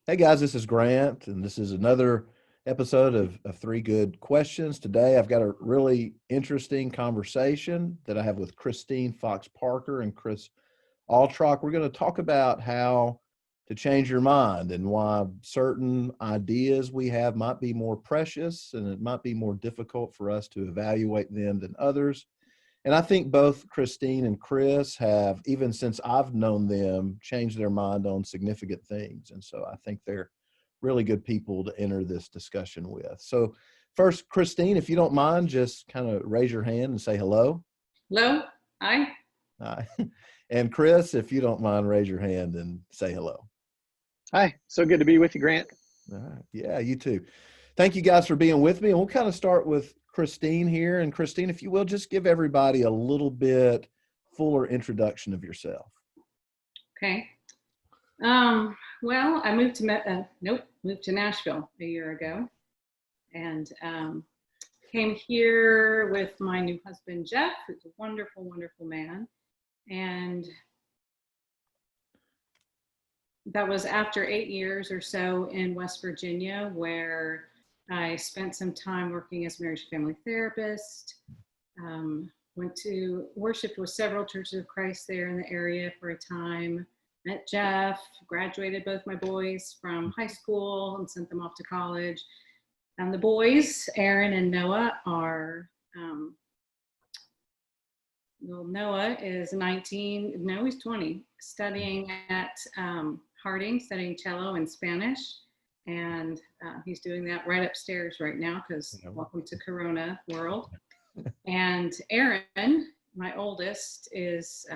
Hey guys, this is Grant, and this is another episode of Three Good Questions. Today I've got a really interesting conversation that I have with Christine Fox Parker and Chris Altrock. We're going to talk about how to change your mind and why certain ideas we have might be more precious and it might be more difficult for us to evaluate them than others. And I think both Christine and Chris have, even since I've known them, changed their mind on significant things. And so I think they're really good people to enter this discussion with. So first, Christine, if you don't mind, just kind of raise your hand and say hello. Hello. Hi. Hi. And Chris, if you don't mind, raise your hand and say hello. Hi. So good to be with you, Grant. All right. Yeah, you too. Thank you guys for being with me. And we'll kind of start with Christine here. And Christine, if you will, just give everybody a little bit fuller introduction of yourself. Okay. Well, I moved to Nashville a year ago, and came here with my new husband, Jeff, who's a wonderful, wonderful man. And that was after 8 years or so in West Virginia, where I spent some time working as a marriage and family therapist. Went to worship with several churches of Christ there in the area for a time. Met Jeff, graduated both my boys from high school and sent them off to college. And the boys, Aaron and Noah, are, Noah is 19, no, he's 20, studying at Harding, studying cello and Spanish. And he's doing that right upstairs right now because welcome to Corona world. And Aaron, my oldest, is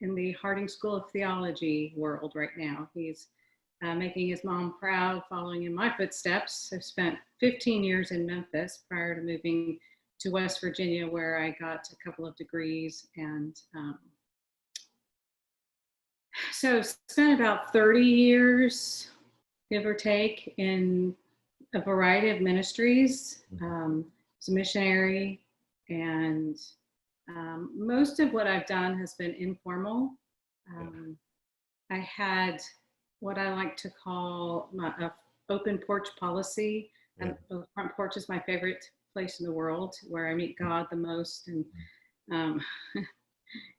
in the Harding School of Theology world right now. He's making his mom proud, following in my footsteps. I've spent 15 years in Memphis prior to moving to West Virginia, where I got a couple of degrees. And so spent about 30 years, give or take, in a variety of ministries. As a missionary, and most of what I've done has been informal. I had what I like to call my open porch policy. And the front porch is my favorite place in the world, where I meet God the most, and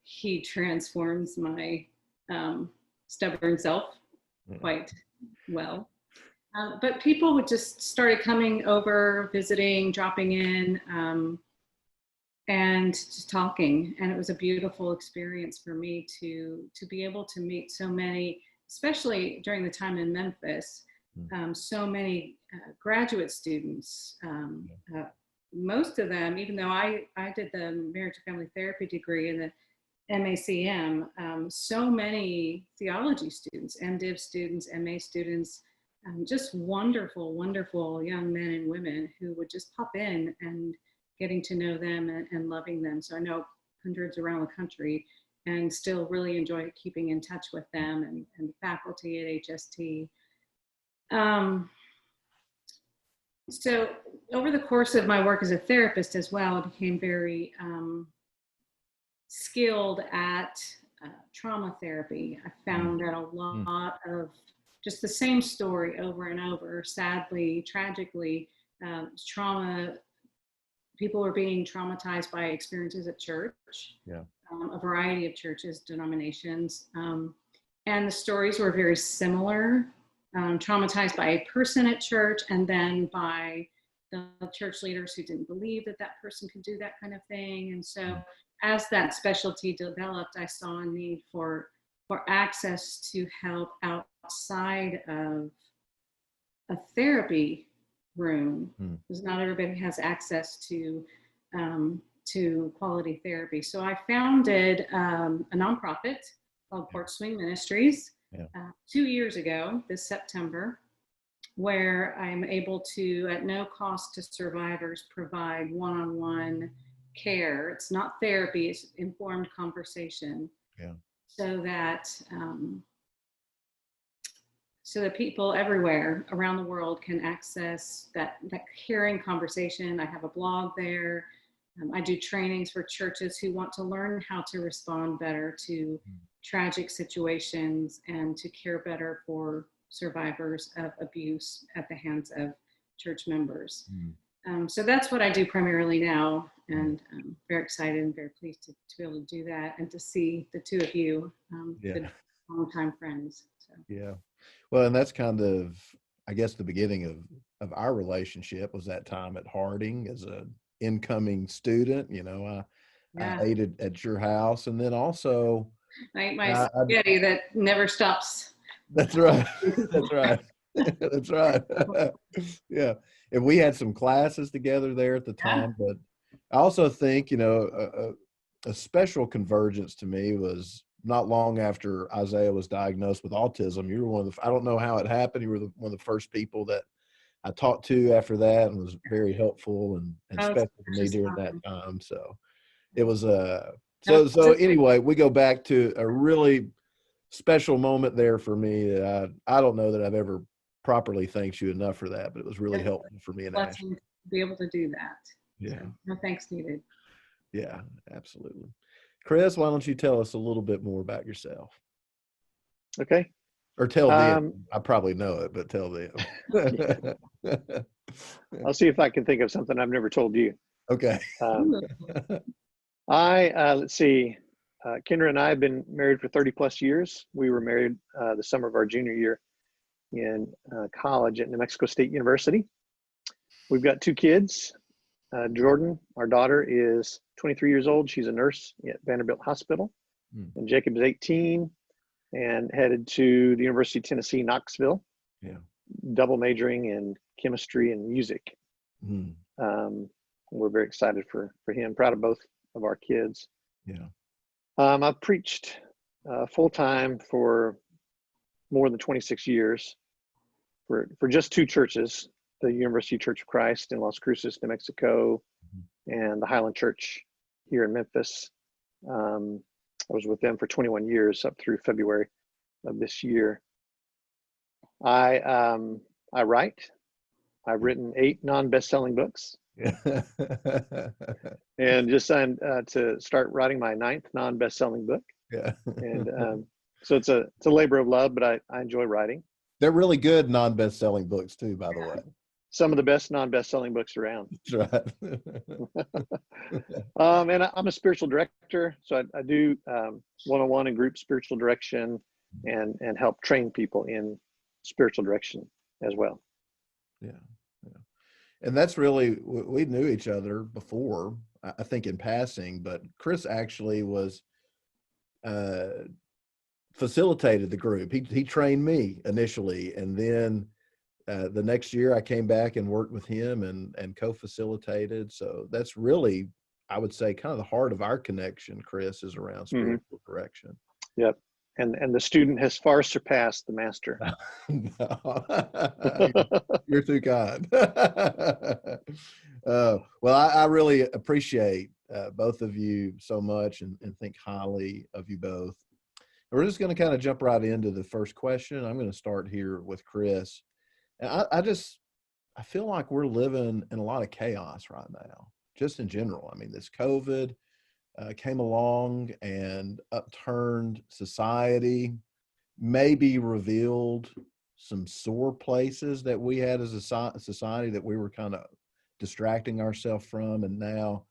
he transforms my stubborn self quite well. But people would just started coming over, visiting, dropping in, and just talking. And it was a beautiful experience for me to be able to meet so many, especially during the time in Memphis, so many graduate students. Most of them, even though I did the marriage and family therapy degree and the MACM, so many theology students, MDiv students, MA students, just wonderful, wonderful young men and women who would just pop in, and getting to know them and loving them. So I know hundreds around the country and still really enjoy keeping in touch with them and the faculty at HST. So over the course of my work as a therapist as well, I became very skilled at trauma therapy. I found that a lot of just the same story over and over, sadly, tragically, trauma, people are being traumatized by experiences at church, a variety of churches, denominations, and the stories were very similar, traumatized by a person at church, and then by the church leaders who didn't believe that that person could do that kind of thing. And so as that specialty developed, I saw a need for access to help outside of a therapy room, because not everybody has access to quality therapy. So I founded a nonprofit called PorchSwing Ministries 2 years ago, this September, where I'm able to, at no cost to survivors, provide one-on-one care. It's not therapy, it's informed conversation. So that people everywhere around the world can access that caring conversation. I have a blog there. I do trainings for churches who want to learn how to respond better to tragic situations and to care better for survivors of abuse at the hands of church members. Mm. So that's what I do primarily now, and I'm very excited and very pleased to be able to do that and to see the two of you, good longtime friends. So. Yeah. Well, and that's kind of, I guess, the beginning of our relationship was that time at Harding as a incoming student. I ate at your house, and then also my spaghetti that never stops. That's right. That's right. That's right. Yeah. And we had some classes together there at the time, but I also think, a special convergence to me was not long after Isaiah was diagnosed with autism. You were one of the, I don't know how it happened. You were one of the first people that I talked to after that, and was very helpful and special to me during that time. So it was, so anyway, we go back to a really special moment there for me that I don't know that I've ever properly thanked you enough for that, but it was really helpful for me in Asheville. To be able to do that. Yeah. So, no thanks needed. Yeah, absolutely. Chris, why don't you tell us a little bit more about yourself? Okay. Or tell them. I probably know it, but tell them. I'll see if I can think of something I've never told you. Okay. Let's see. Kendra and I have been married for 30 plus years. We were married the summer of our junior year in college at New Mexico State University. We've got 2 kids. Jordan, our daughter, is 23 years old. She's a nurse at Vanderbilt Hospital. And Jacob is 18 and headed to the University of Tennessee, Knoxville. Yeah. Double majoring in chemistry and music. We're very excited for him, proud of both of our kids. Yeah. I've preached full-time for more than 26 years for just 2 churches, the University Church of Christ in Las Cruces, New Mexico, and the Highland Church here in Memphis. I was with them for 21 years up through February of this year. I write. I've written 8 non-best-selling books. And just signed to start writing my 9th non-best-selling book. Yeah. And so it's a labor of love, but I enjoy writing. They're really good non-best-selling books too, by the way. Some of the best non-best-selling books around. That's right. And I'm a spiritual director, so I do one-on-one and group spiritual direction and help train people in spiritual direction as well. Yeah. And that's really, we knew each other before, I think in passing, but Chris actually was facilitated the group. He trained me initially, and then the next year I came back and worked with him and co-facilitated. So that's really, I would say, kind of the heart of our connection, Chris, is around spiritual direction. Yep. And the student has far surpassed the master. You're too kind. Well, I really appreciate both of you so much and think highly of you both. We're just going to kind of jump right into the first question. I'm going to start here with Chris. And I feel like we're living in a lot of chaos right now, just in general. I mean, this COVID came along and upturned society, maybe revealed some sore places that we had as a society that we were kind of distracting ourselves from. And now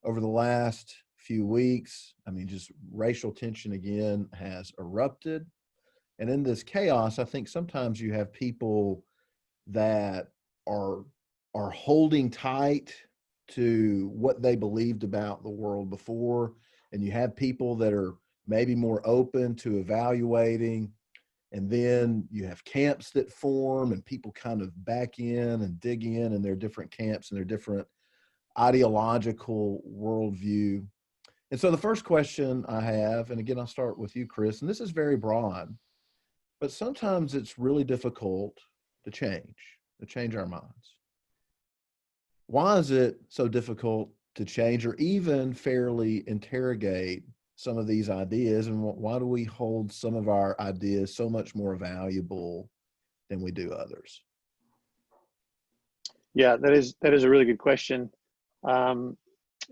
over the last few weeks, I mean, just racial tension again has erupted. And in this chaos, I think sometimes you have people that are holding tight to what they believed about the world before, and you have people that are maybe more open to evaluating, and then you have camps that form and people kind of back in and dig in their different camps and their different ideological worldview. And so the first question I have, and again, I'll start with you, Chris, and this is very broad, but sometimes it's really difficult to change our minds. Why is it so difficult to change or even fairly interrogate some of these ideas? And why do we hold some of our ideas so much more valuable than we do others? Yeah, that is a really good question.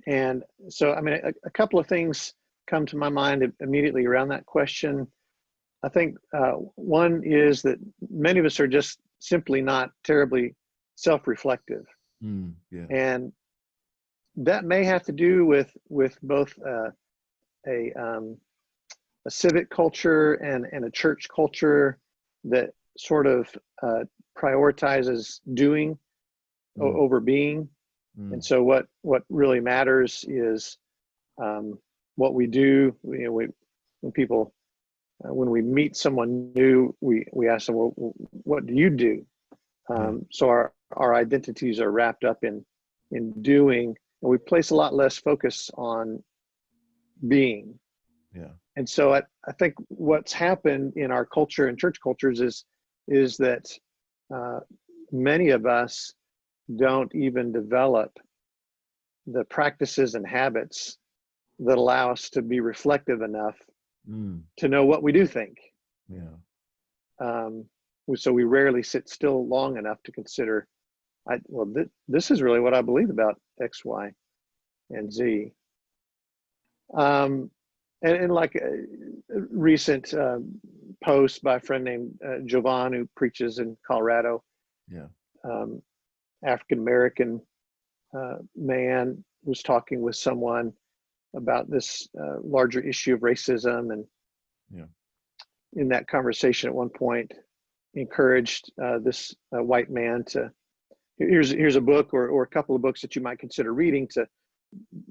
And so, I mean, a couple of things come to my mind immediately around that question. I think one is that many of us are just simply not terribly self-reflective. Yeah. And that may have to do with both a civic culture and a church culture that sort of prioritizes doing over being. And so what really matters is what we do. When people when we meet someone new, we ask them, well, what do you do? So our identities are wrapped up in doing, and we place a lot less focus on being. Yeah. And so I think what's happened in our culture and church cultures is that many of us don't even develop the practices and habits that allow us to be reflective enough to know what we do think. Yeah. So we rarely sit still long enough to consider, this is really what I believe about X, Y, and Z. And like a recent post by a friend named Jovan, who preaches in Colorado, African-American man, was talking with someone about this larger issue of racism, and in that conversation at one point encouraged this white man to, here's a book or a couple of books that you might consider reading to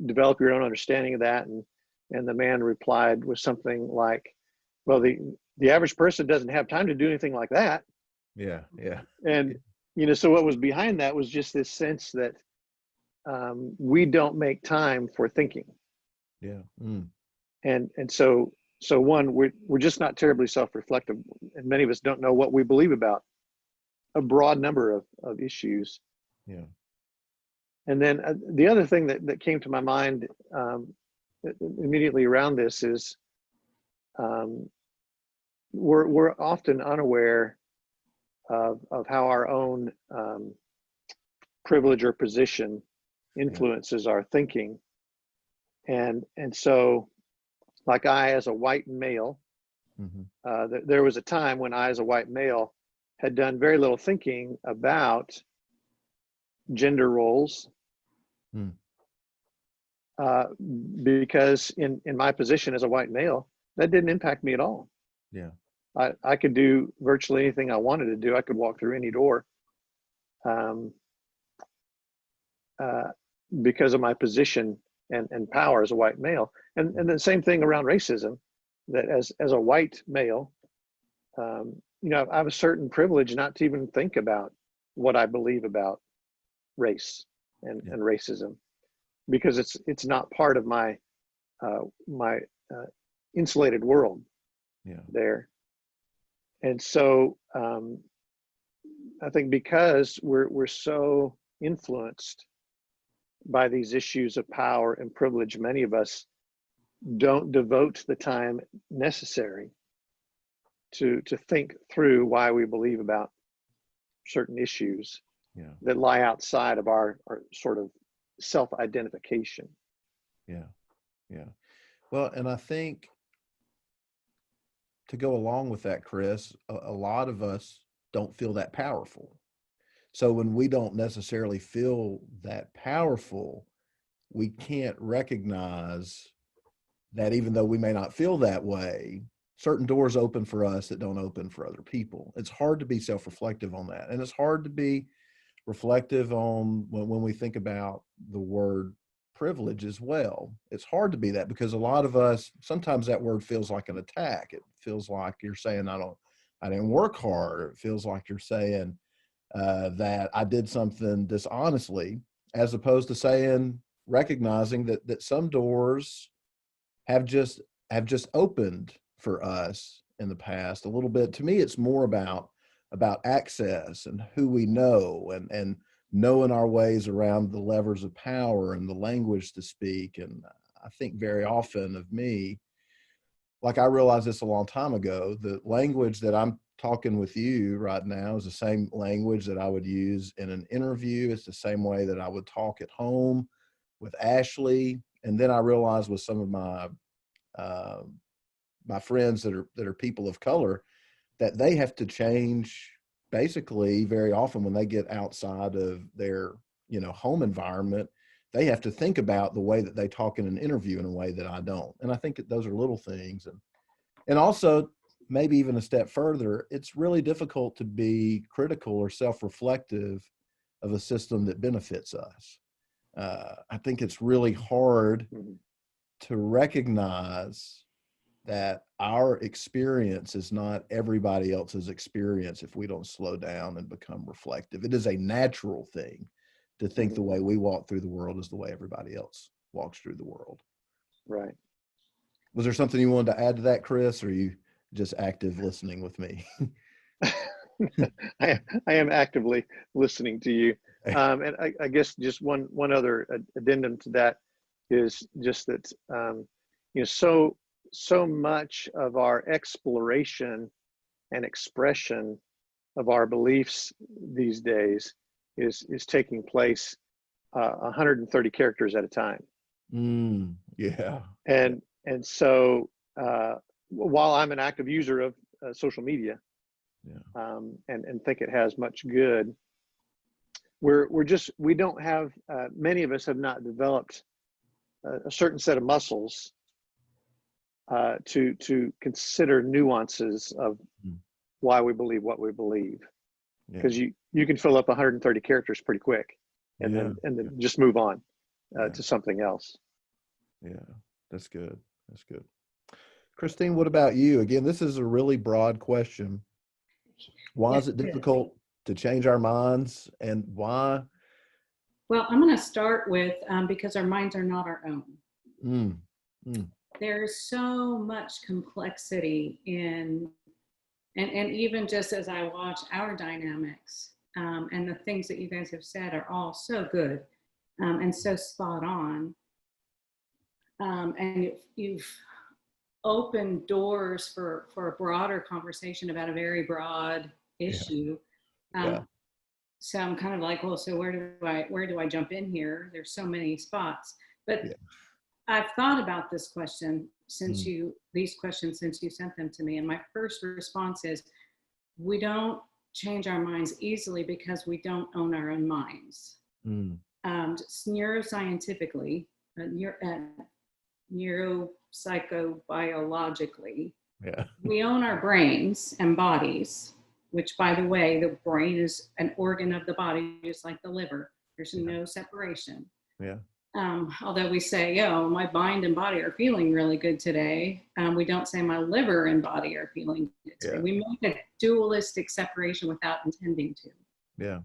develop your own understanding of that. And the man replied with something like, well, the average person doesn't have time to do anything like that. Yeah. And so what was behind that was just this sense that we don't make time for thinking. Yeah. And so one, we're just not terribly self-reflective, and many of us don't know what we believe about a broad number of issues. Yeah. And then the other thing that came to my mind immediately around this is we're often unaware of how our own privilege or position influences our thinking. And so, like I, as a white male, there was a time when I, as a white male, had done very little thinking about gender roles, because in my position as a white male, that didn't impact me at all. Yeah. I could do virtually anything I wanted to do. I could walk through any door because of my position and power as a white male. And the same thing around racism, that as a white male, I have a certain privilege not to even think about what I believe about race and racism, because it's not part of my insulated world there. And so I think because we're so influenced by these issues of power and privilege, many of us don't devote the time necessary to think through why we believe about certain issues that lie outside of our sort of self-identification. Yeah. Well, and I think to go along with that, Chris, a lot of us don't feel that powerful. So when we don't necessarily feel that powerful, we can't recognize that even though we may not feel that way, certain doors open for us that don't open for other people. It's hard to be self-reflective on that. And it's hard to be reflective on when we think about the word privilege as well. It's hard to be that, because a lot of us, sometimes that word feels like an attack. It feels like you're saying, I didn't work hard. It feels like you're saying that I did something dishonestly, as opposed to recognizing that some doors have just opened for us in the past a little bit. To me, it's more about access and who we know, and knowing our ways around the levers of power and the language to speak. And I think very often of me, like I realized this a long time ago, the language that I'm talking with you right now is the same language that I would use in an interview. It's the same way that I would talk at home with Ashley. And then I realized with some of my my friends that are people of color, that they have to change basically very often when they get outside of their, home environment, they have to think about the way that they talk in an interview in a way that I don't. And I think that those are little things. And also, maybe even a step further, it's really difficult to be critical or self-reflective of a system that benefits us. I think it's really hard to recognize that our experience is not everybody else's experience if we don't slow down and become reflective. It is a natural thing to think the way we walk through the world is the way everybody else walks through the world. Right. Was there something you wanted to add to that, Chris, or are you just active listening with me? I am actively listening to you. And I guess just one other addendum to that is just that, so much of our exploration and expression of our beliefs these days is taking place 130 characters at a time. Yeah. And so while I'm an active user of social media, and think it has much good, we don't have, many of us have not developed a certain set of muscles to consider nuances of why we believe what we believe, because you can fill up 130 characters pretty quick and then just move on to something else. Yeah, that's good. That's good. Christine, what about you? Again, this is a really broad question. Why is it difficult to change our minds, and why? Well, I'm going to start with because our minds are not our own. There's so much complexity in, and even just as I watch our dynamics, and the things that you guys have said are all so good and so spot on. And you've opened doors for a broader conversation about a very broad issue. So I'm kind of like, well, so where do I jump in here? There's so many spots, but I've thought about this question since you sent them to me. And my first response is, we don't change our minds easily because we don't own our own minds. Neuroscientifically, neuropsychobiologically, we own our brains and bodies, which, by the way, the brain is an organ of the body, just like the liver. There's no separation. Although we say, my mind and body are feeling really good today, we don't say my liver and body are feeling good today. We make a dualistic separation without intending to.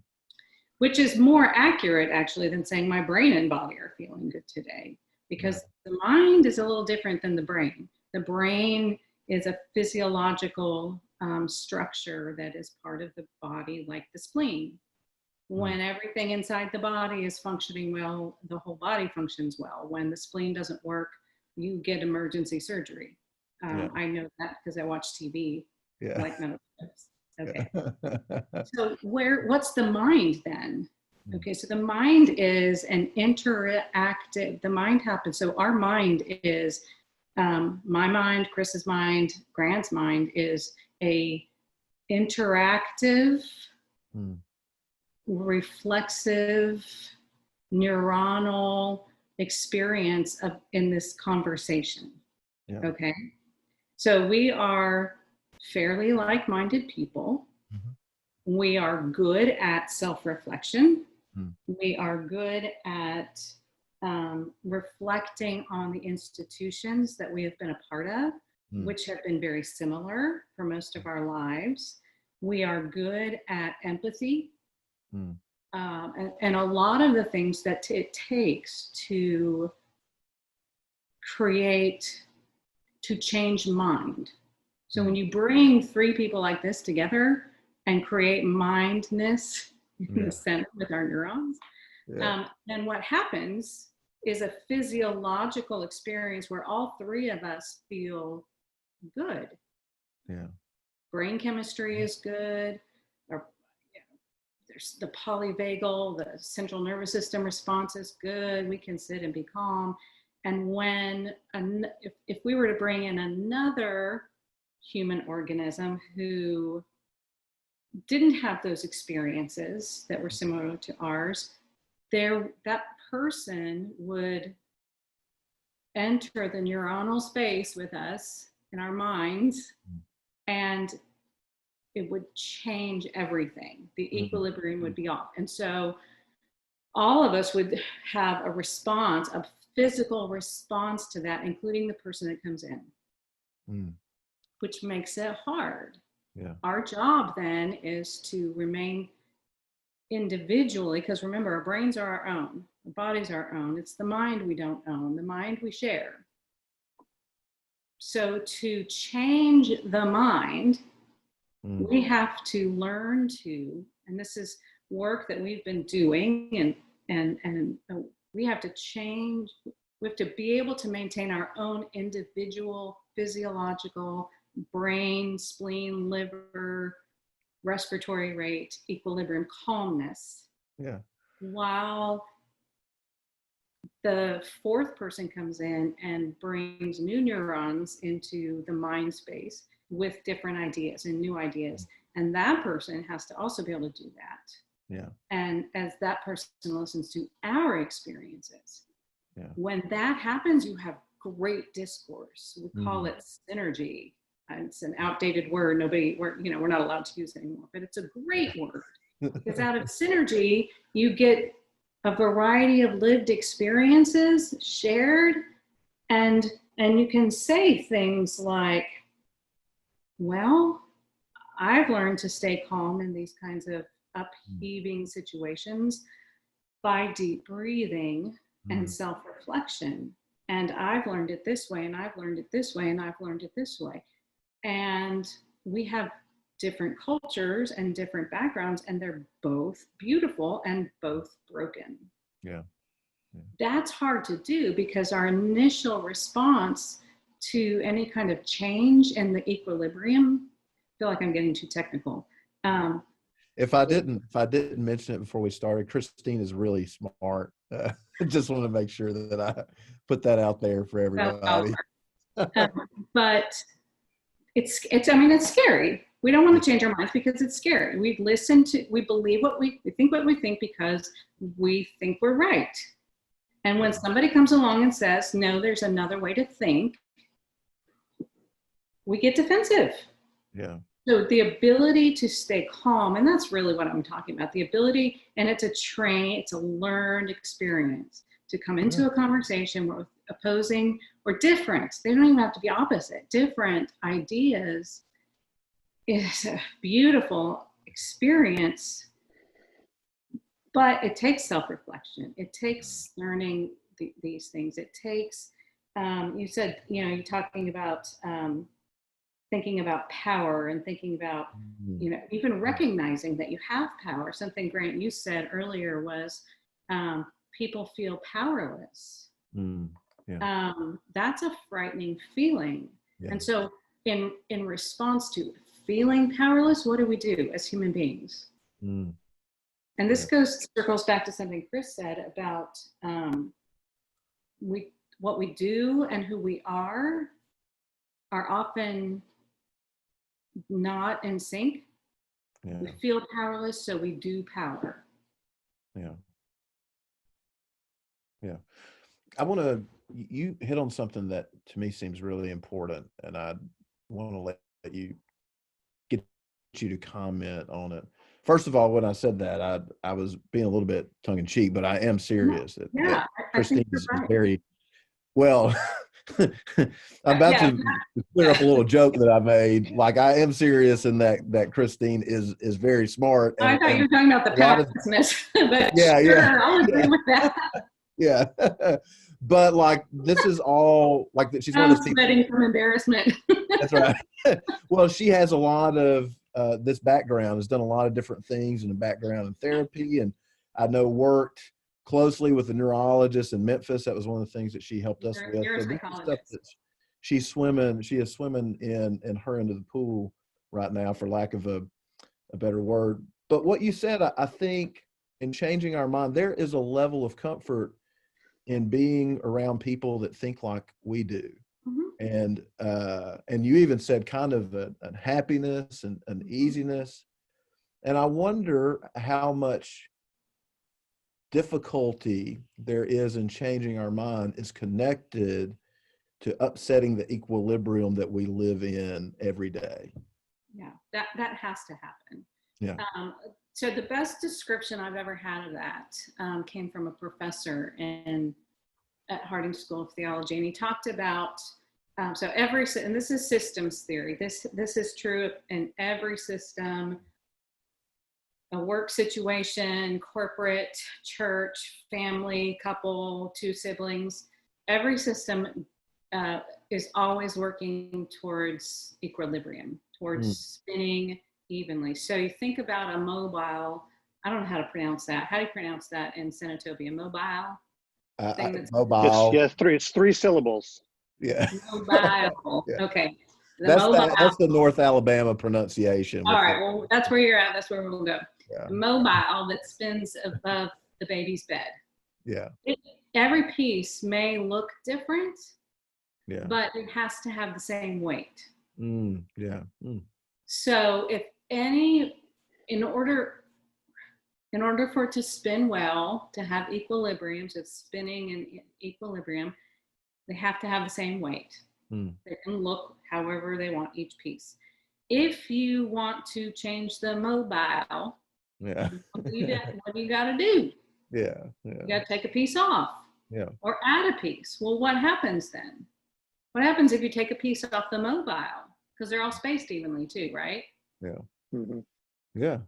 Which is more accurate, actually, than saying my brain and body are feeling good today, because the mind is a little different than the brain. The brain is a physiological structure that is part of the body, like the spleen. When everything inside the body is functioning well, the whole body functions well. When the spleen doesn't work, you get emergency surgery. I know that because I watch TV, like medical tips. Okay. So what's the mind then? Okay, so the mind is an interactive, the mind happens. So our mind is, my mind, Chris's mind, Grant's mind is a interactive, reflexive, neuronal experience in this conversation. Okay, so we are fairly like-minded people. We are good at self-reflection. We are good at reflecting on the institutions that we have been a part of, which have been very similar for most of our lives. We are good at empathy. And a lot of the things that it takes to change mind. So when you bring three people like this together and create mindness in the center with our neurons, then what happens is a physiological experience where all three of us feel good. Brain chemistry is good. There's the polyvagal, the central nervous system response is good. We can sit and be calm. And if we were to bring in another human organism who didn't have those experiences that were similar to ours, that person would enter the neuronal space with us in our minds, and it would change everything. The equilibrium would be off. And so all of us would have a response, a physical response to that, including the person that comes in, which makes it hard. Yeah. Our job then is to remain individually, because remember, our brains are our own, our bodies are our own. It's the mind we don't own, the mind we share. So to change the mind, we have to learn to, and this is work that we've been doing, and we have to change. We have to be able to maintain our own individual physiological brain, spleen, liver, respiratory rate, equilibrium, calmness. Yeah. While the fourth person comes in and brings new neurons into the mind space with different ideas and new ideas. And that person has to also be able to do that. Yeah. And as that person listens to our experiences, Yeah. when that happens, you have great discourse. We call it synergy. It's an outdated word. We're not allowed to use it anymore, but it's a great word. Because out of synergy, you get a variety of lived experiences shared, and you can say things like, well, I've learned to stay calm in these kinds of upheaving situations by deep breathing and self-reflection. And I've learned it this way, and I've learned it this way, and I've learned it this way. And we have different cultures and different backgrounds, and they're both beautiful and both broken. Yeah. That's hard to do because our initial response to any kind of change in the equilibrium, I feel like I'm getting too technical. If I didn't mention it before we started, Christine is really smart. I just want to make sure that I put that out there for everybody. But it's scary. We don't want to change our minds because it's scary. We believe we think what we think because we think we're right. And when somebody comes along and says, no, there's another way to think, we get defensive. Yeah. So the ability to stay calm, and that's really what I'm talking about, the ability, and it's a learned experience to come into a conversation with opposing or different, they don't even have to be opposite, different ideas is a beautiful experience, but it takes self-reflection. It takes learning these things. It takes, you said, you're talking about thinking about power and thinking about, even recognizing that you have power. Something, Grant, you said earlier was people feel powerless. That's a frightening feeling. Yeah. And so in response to feeling powerless, what do we do as human beings? And this circles back to something Chris said about what we do and who we are often not in sync. Yeah. We feel powerless, so we do power. Yeah. You hit on something that to me seems really important, and I want to let you get you to comment on it. First of all, when I said that, I was being a little bit tongue in cheek, but I am serious. Yeah, Christine is very well. I'm about to clear up a little joke that I made. Like, I am serious in that Christine is very smart. And, I thought you were talking about the powerlessness, but I'll agree with that. Yeah. But like, this is all like that. She's one of those people sweating from embarrassment. That's right. Well, she has a lot of this background, has done a lot of different things in the background in therapy, and I know worked closely with the neurologist in Memphis. That was one of the things that she helped us with. You're a so psychologist. She is swimming in her end of the pool right now, for lack of a better word. But what you said, I think in changing our mind, there is a level of comfort in being around people that think like we do. And you even said kind of a happiness and an easiness. And I wonder how much difficulty there is in changing our mind is connected to upsetting the equilibrium that we live in every day. Yeah, that has to happen. Yeah. So the best description I've ever had of that came from a professor at Harding School of Theology, and he talked about and this is systems theory. This is true in every system, a work situation, corporate, church, family, couple, two siblings. Every system is always working towards equilibrium, towards spinning evenly. So you think about a mobile, I don't know how to pronounce that. How do you pronounce that in Senatobia? Mobile? Mobile. Yes, it's three syllables. Yeah. Mobile. Yeah. Okay. That's the North Alabama pronunciation. All right. Well, that's where you're at. That's where we'll go. Yeah. The mobile that spins above the baby's bed. Yeah. Every piece may look different, Yeah. but it has to have the same weight. Yeah. So in order for it to spin well, to have equilibrium, so it's spinning in equilibrium, they have to have the same weight. They can look however they want each piece. If you want to change the mobile, Yeah. what do you got to do? Yeah. You got to take a piece off. Yeah. Or add a piece. Well, what happens then? What happens if you take a piece off the mobile? Because they're all spaced evenly too, right? Yeah. Mm-hmm. Yeah.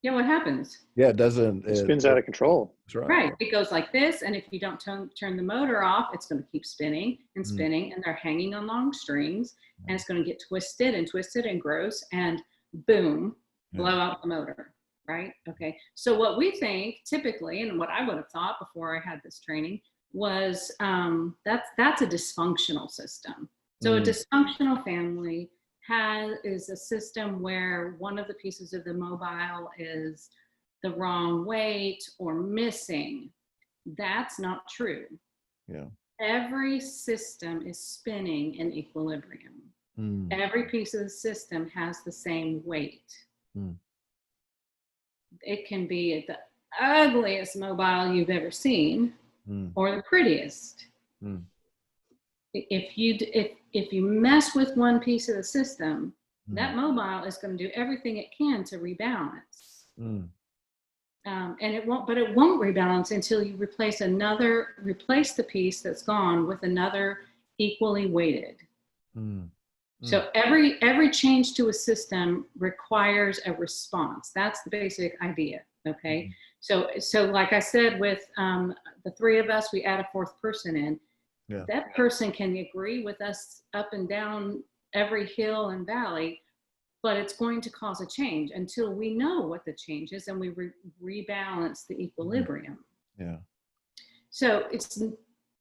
Yeah, what happens? Yeah, it spins out of control. That's right. Right. It goes like this, and if you don't turn the motor off, it's going to keep spinning and spinning, and they're hanging on long strings, and it's going to get twisted and gross, and boom, blow out the motor. Right? Okay. So what we think typically, and what I would have thought before I had this training, was that's a dysfunctional system. So a dysfunctional family is a system where one of the pieces of the mobile is the wrong weight or missing. That's not true. Yeah. Every system is spinning in equilibrium. Every piece of the system has the same weight. It can be the ugliest mobile you've ever seen or the prettiest. If you mess with one piece of the system, that mobile is going to do everything it can to rebalance. And it won't rebalance until you replace the piece that's gone with another equally weighted. So every change to a system requires a response. That's the basic idea. Okay. So like I said, with the three of us, we add a fourth person in. Yeah. That person can agree with us up and down every hill and valley, but it's going to cause a change until we know what the change is and we rebalance the equilibrium. Yeah. So it's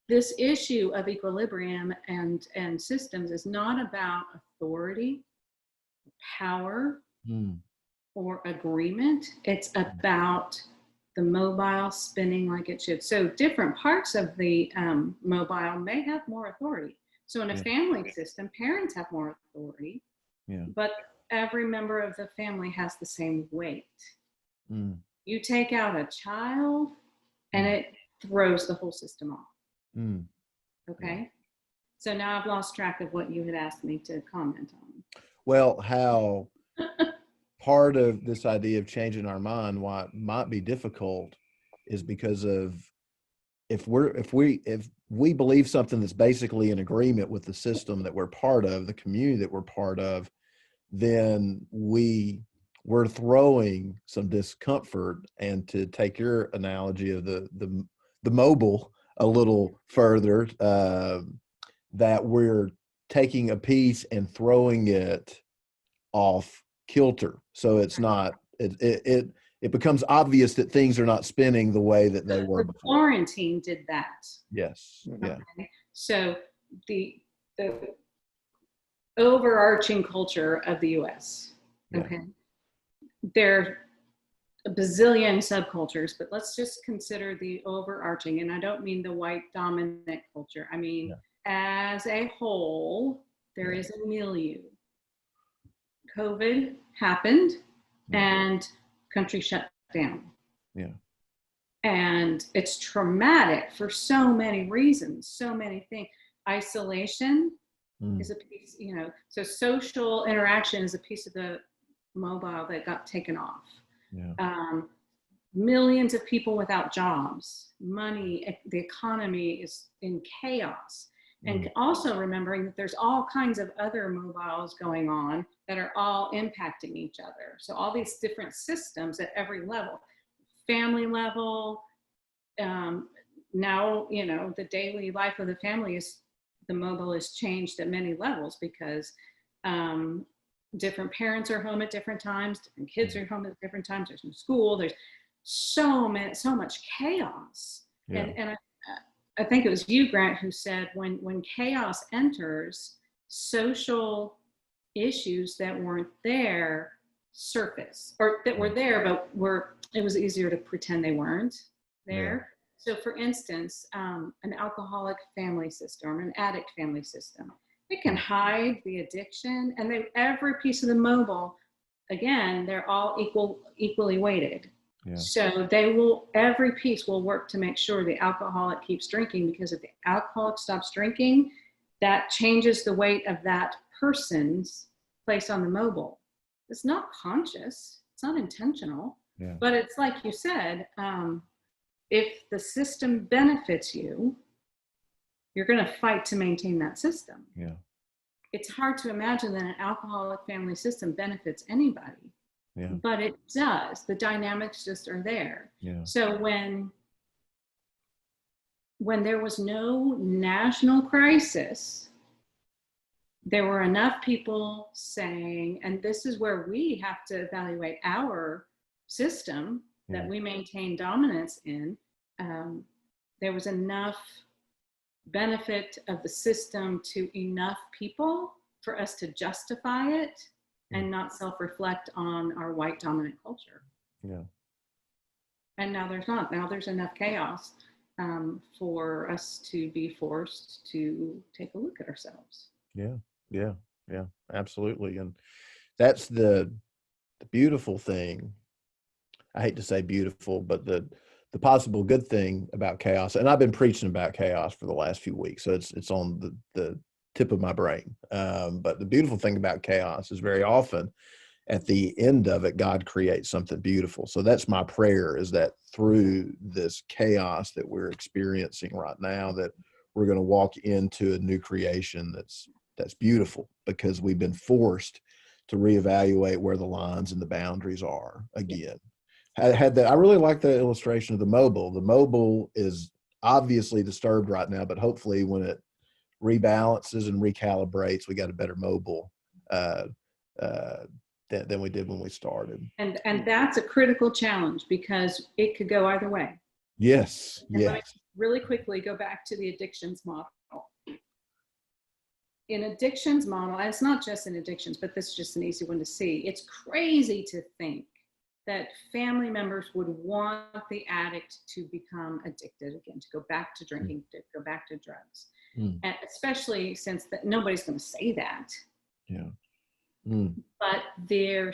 this issue of equilibrium and systems is not about authority, power, or agreement. It's about the mobile spinning like it should. So different parts of the mobile may have more authority. So in a family system, parents have more authority, but every member of the family has the same weight. You take out a child and it throws the whole system off. Okay. So now I've lost track of what you had asked me to comment on. Well, how part of this idea of changing our mind, why it might be difficult, is because of if we believe something that's basically in agreement with the system that we're part of, the community that we're part of, then we're throwing some discomfort. And to take your analogy of the mobile a little further, that we're taking a piece and throwing it off kilter. So it's not, it becomes obvious that things are not spinning the way that they were before. Quarantine did that. Yes. Yeah. Okay. So the overarching culture of the US, okay, there are a bazillion subcultures, but let's just consider the overarching, and I don't mean the white dominant culture. I mean, as a whole, there is a milieu. COVID happened, and country shut down. Yeah. And it's traumatic for so many reasons, so many things. Isolation is a piece, so social interaction is a piece of the mobile that got taken off. Yeah. Millions of people without jobs, money, the economy is in chaos. And also remembering that there's all kinds of other mobiles going on that are all impacting each other. So all these different systems at every level, family level, now, the daily life of the family the mobile is changed at many levels because different parents are home at different times, different kids are home at different times, there's no school, there's so much chaos. Yeah. And I think it was you, Grant, who said when chaos enters, social issues that weren't there surface, or that were there, but it was easier to pretend they weren't there. Yeah. So for instance, an alcoholic family system, an addict family system, it can hide the addiction, and every piece of the mobile, again, they're all equally weighted. Yeah. So every piece will work to make sure the alcoholic keeps drinking, because if the alcoholic stops drinking, that changes the weight of that person's place on the mobile. It's not conscious, it's not intentional, but it's like you said, if the system benefits you, you're going to fight to maintain that system. Yeah. It's hard to imagine that an alcoholic family system benefits anybody. Yeah. But it does. The dynamics just are there. Yeah. So when there was no national crisis, there were enough people saying, and this is where we have to evaluate our system that we maintain dominance in, there was enough benefit of the system to enough people for us to justify it and not self-reflect on our white dominant culture. Yeah. And now there's not. Now there's enough chaos for us to be forced to take a look at ourselves. Yeah, absolutely. And that's the beautiful thing. I hate to say beautiful, but the possible good thing about chaos. And I've been preaching about chaos for the last few weeks, so it's on the tip of my brain. But the beautiful thing about chaos is very often at the end of it, God creates something beautiful. So that's my prayer, is that through this chaos that we're experiencing right now, that we're going to walk into a new creation that's beautiful, because we've been forced to reevaluate where the lines and the boundaries are again. I really like the illustration of the mobile. The mobile is obviously disturbed right now, but hopefully when it rebalances and recalibrates, we got a better mobile than we did when we started. And that's a critical challenge, because it could go either way. Yes. And let me really quickly go back to the addictions model. In addictions model, and it's not just in addictions, but this is just an easy one to see. It's crazy to think that family members would want the addict to become addicted again, to go back to drinking, to go back to drugs. And especially since nobody's going to say that. Yeah. But the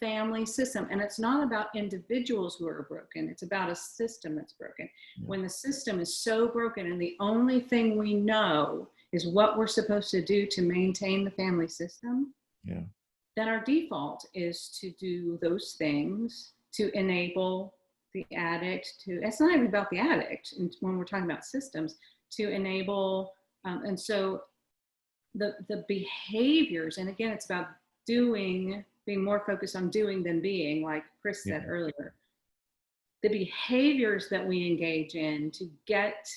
family system, and it's not about individuals who are broken, it's about a system that's broken. Yeah. When the system is so broken and the only thing we know is what we're supposed to do to maintain the family system, then our default is to do those things to enable the addict it's not even about the addict when we're talking about systems, to enable, and so the behaviors, and again, it's about being more focused on doing than being, like Chris said earlier. The behaviors that we engage in to get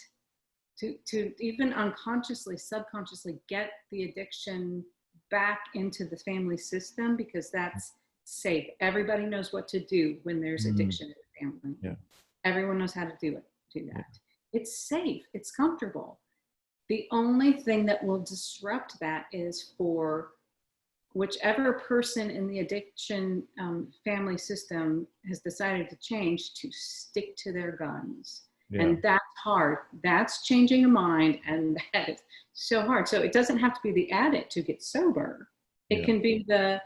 to even unconsciously, subconsciously get the addiction back into the family system, because that's safe. Everybody knows what to do when there's addiction in the family. Yeah. Everyone knows how to do that. Yeah. It's safe, it's comfortable. The only thing that will disrupt that is for whichever person in the addiction family system has decided to change, to stick to their guns. Yeah. And that's hard. That's changing a mind, and that is so hard. So it doesn't have to be the addict to get sober. It can be the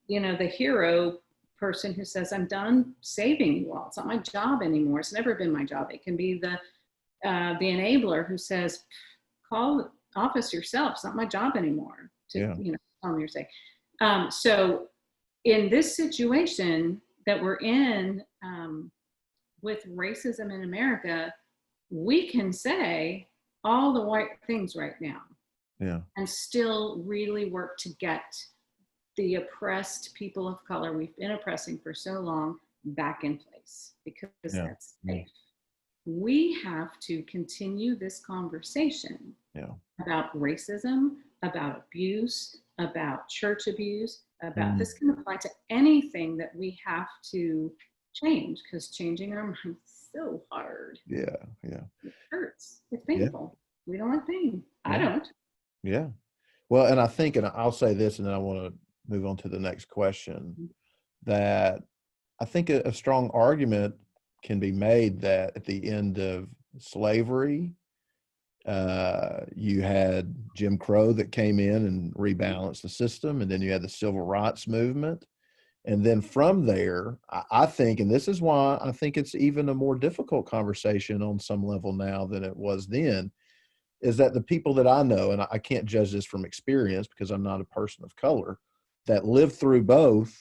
hero person who says, I'm done saving you all. It's not my job anymore. It's never been my job. It can be the enabler who says, call the office yourself. It's not my job anymore to, tell them you're safe. So in this situation that we're in with racism in America, we can say all the right things right now and still really work to get the oppressed people of color we've been oppressing for so long back in place, because that's safe. We have to continue this conversation about racism, about abuse, about church abuse, about this can apply to anything that we have to change, because changing our minds is so hard. It hurts. It's painful. We don't like pain. I don't. Well, and I think, and I'll say this, and then I want to move on to the next question, that I think a strong argument can be made that at the end of slavery, you had Jim Crow that came in and rebalanced the system, and then you had the civil rights movement. And then from there, I think, and this is why I think it's even a more difficult conversation on some level now than it was then, is that the people that I know, and I can't judge this from experience because I'm not a person of color, that lived through both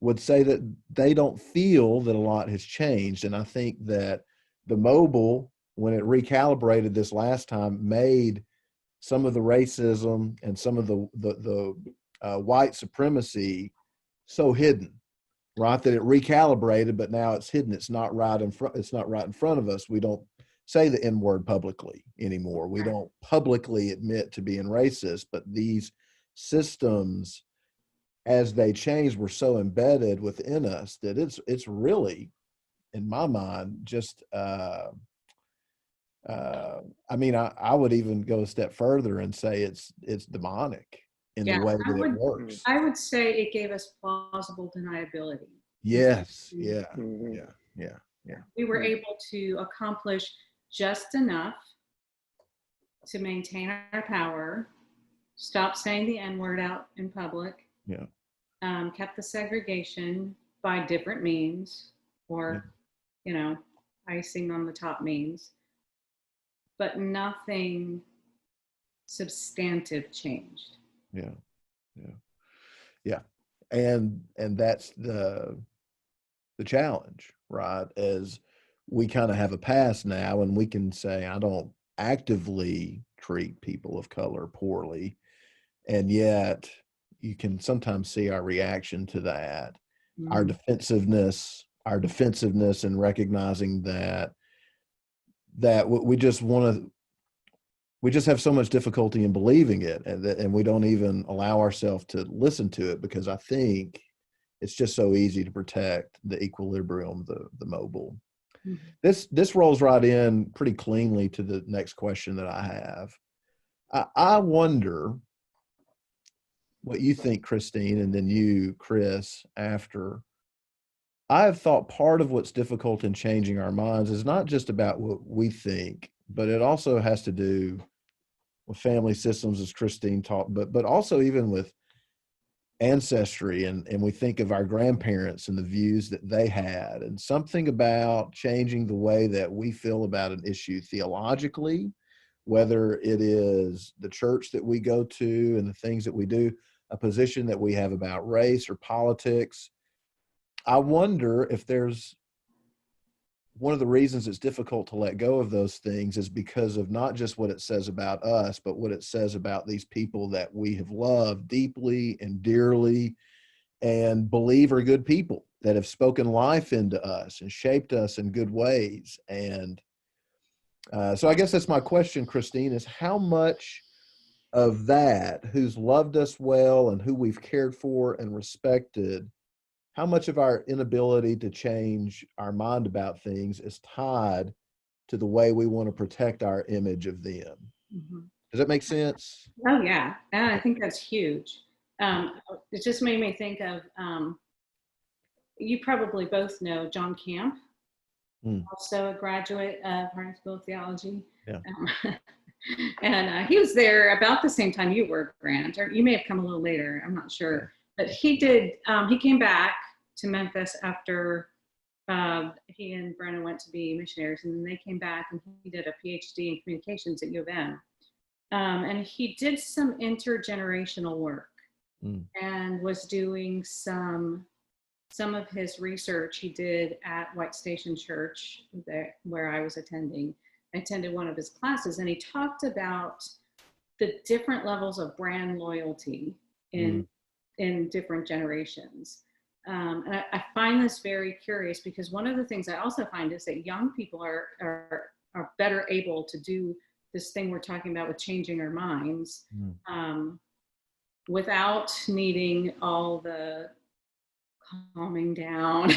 would say that they don't feel that a lot has changed. And I think that the mobile, when it recalibrated this last time, made some of the racism and some of the white supremacy so hidden, right? That it recalibrated, but now it's hidden. It's not right in front. It's not right in front of us. We don't say the N word publicly anymore. We don't publicly admit to being racist, but these systems, as they change, were so embedded within us that it's really, in my mind, just, I mean, I would even go a step further and say it's demonic in the way that it works. I would say it gave us plausible deniability. Yes. We were able to accomplish just enough to maintain our power, stop saying the N-word out in public, kept the segregation by different means, or, icing on the top means, but nothing substantive changed. And that's the challenge, right? As we kind of have a past now, and we can say, I don't actively treat people of color poorly, and yet you can sometimes see our reaction to that, our defensiveness in recognizing that we just have so much difficulty in believing it, and we don't even allow ourselves to listen to it, because I think it's just so easy to protect the equilibrium, the mobile. This rolls right in pretty cleanly to the next question that I have. I wonder what you think, Christine, and then you, Chris, after. I have thought part of what's difficult in changing our minds is not just about what we think, but it also has to do with family systems, as Christine talked, but also even with ancestry, and we think of our grandparents and the views that they had, and something about changing the way that we feel about an issue theologically, whether it is the church that we go to and the things that we do, a position that we have about race or politics. I wonder if there's one of the reasons it's difficult to let go of those things is because of not just what it says about us, but what it says about these people that we have loved deeply and dearly and believe are good people that have spoken life into us and shaped us in good ways. And so I guess that's my question, Christine, is how much of that, who's loved us well and who we've cared for and respected, how much of our inability to change our mind about things is tied to the way we want to protect our image of them? Does that make sense? Oh, yeah. And I think that's huge. It just made me think of, you probably both know John Camp, also a graduate of Harding School of Theology. And he was there about the same time you were, Grant, or you may have come a little later, I'm not sure. But he did, he came back to Memphis after he and Brennan went to be missionaries, and then they came back, and he did a PhD in communications at U of M. And he did some intergenerational work and was doing some of his research he did at White Station Church where I was attending. I attended one of his classes, and he talked about the different levels of brand loyalty in different generations. And I find this very curious, because one of the things I also find is that young people are better able to do this thing we're talking about with changing our minds without needing all the calming down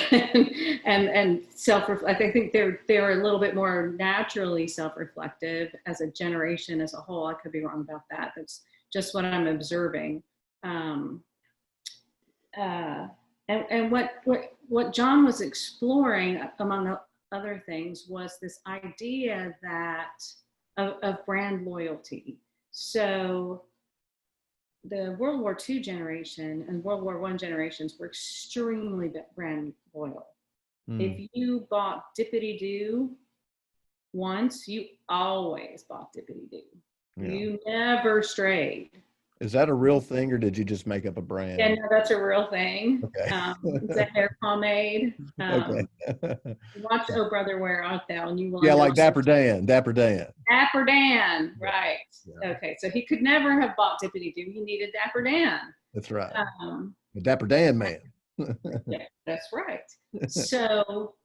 and self-reflect. I think they're a little bit more naturally self-reflective as a generation as a whole. I could be wrong about that. That's just what I'm observing. And what John was exploring, among other things, was this idea that of brand loyalty. So the World War II generation and World War I generations were extremely brand loyal. If you bought Dippity-Doo once, you always bought Dippity-Doo. Yeah. You never strayed. Is that a real thing, or did you just make up a brand? Yeah, no, that's a real thing. Okay. It's a hair pomade. Okay. Watch Oh Brother Where Art Thou, and you will. Yeah, like Dapper Dan. Dapper Dan, right. Yeah. Okay, so he could never have bought Dippity-Doo. He needed Dapper Dan. That's right. The Dapper Dan man. Yeah, that's right. So,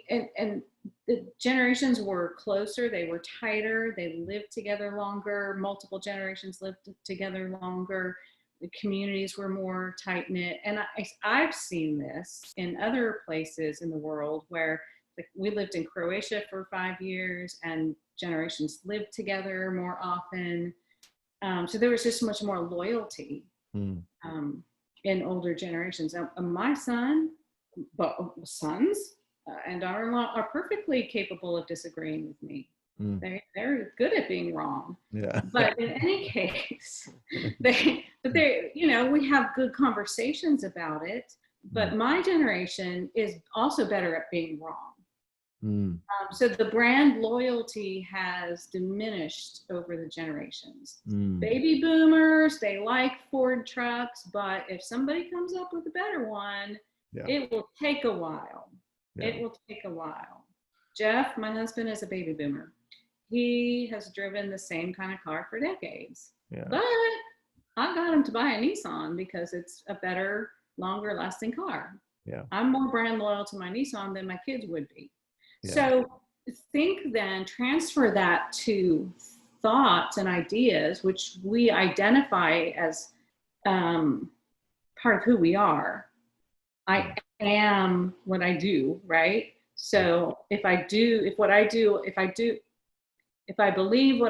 and the generations were closer, they were tighter, they lived together longer, multiple generations lived together longer, the communities were more tight-knit. And I've seen this in other places in the world where, like, we lived in Croatia for 5 years and generations lived together more often. So there was just much more loyalty in older generations. My sons and daughter-in-law are perfectly capable of disagreeing with me. They're good at being wrong. Yeah. But in any case, we have good conversations about it. But my generation is also better at being wrong. So the brand loyalty has diminished over the generations. Baby boomers, they like Ford trucks, but if somebody comes up with a better one, it will take a while. Yeah. It will take a while. Jeff, my husband, is a baby boomer. He has driven the same kind of car for decades. Yeah. But I got him to buy a Nissan because it's a better, longer lasting car. Yeah. I'm more brand loyal to my Nissan than my kids would be. Yeah. So transfer that to thoughts and ideas, which we identify as part of who we are. I am what I do, right? So if I believe what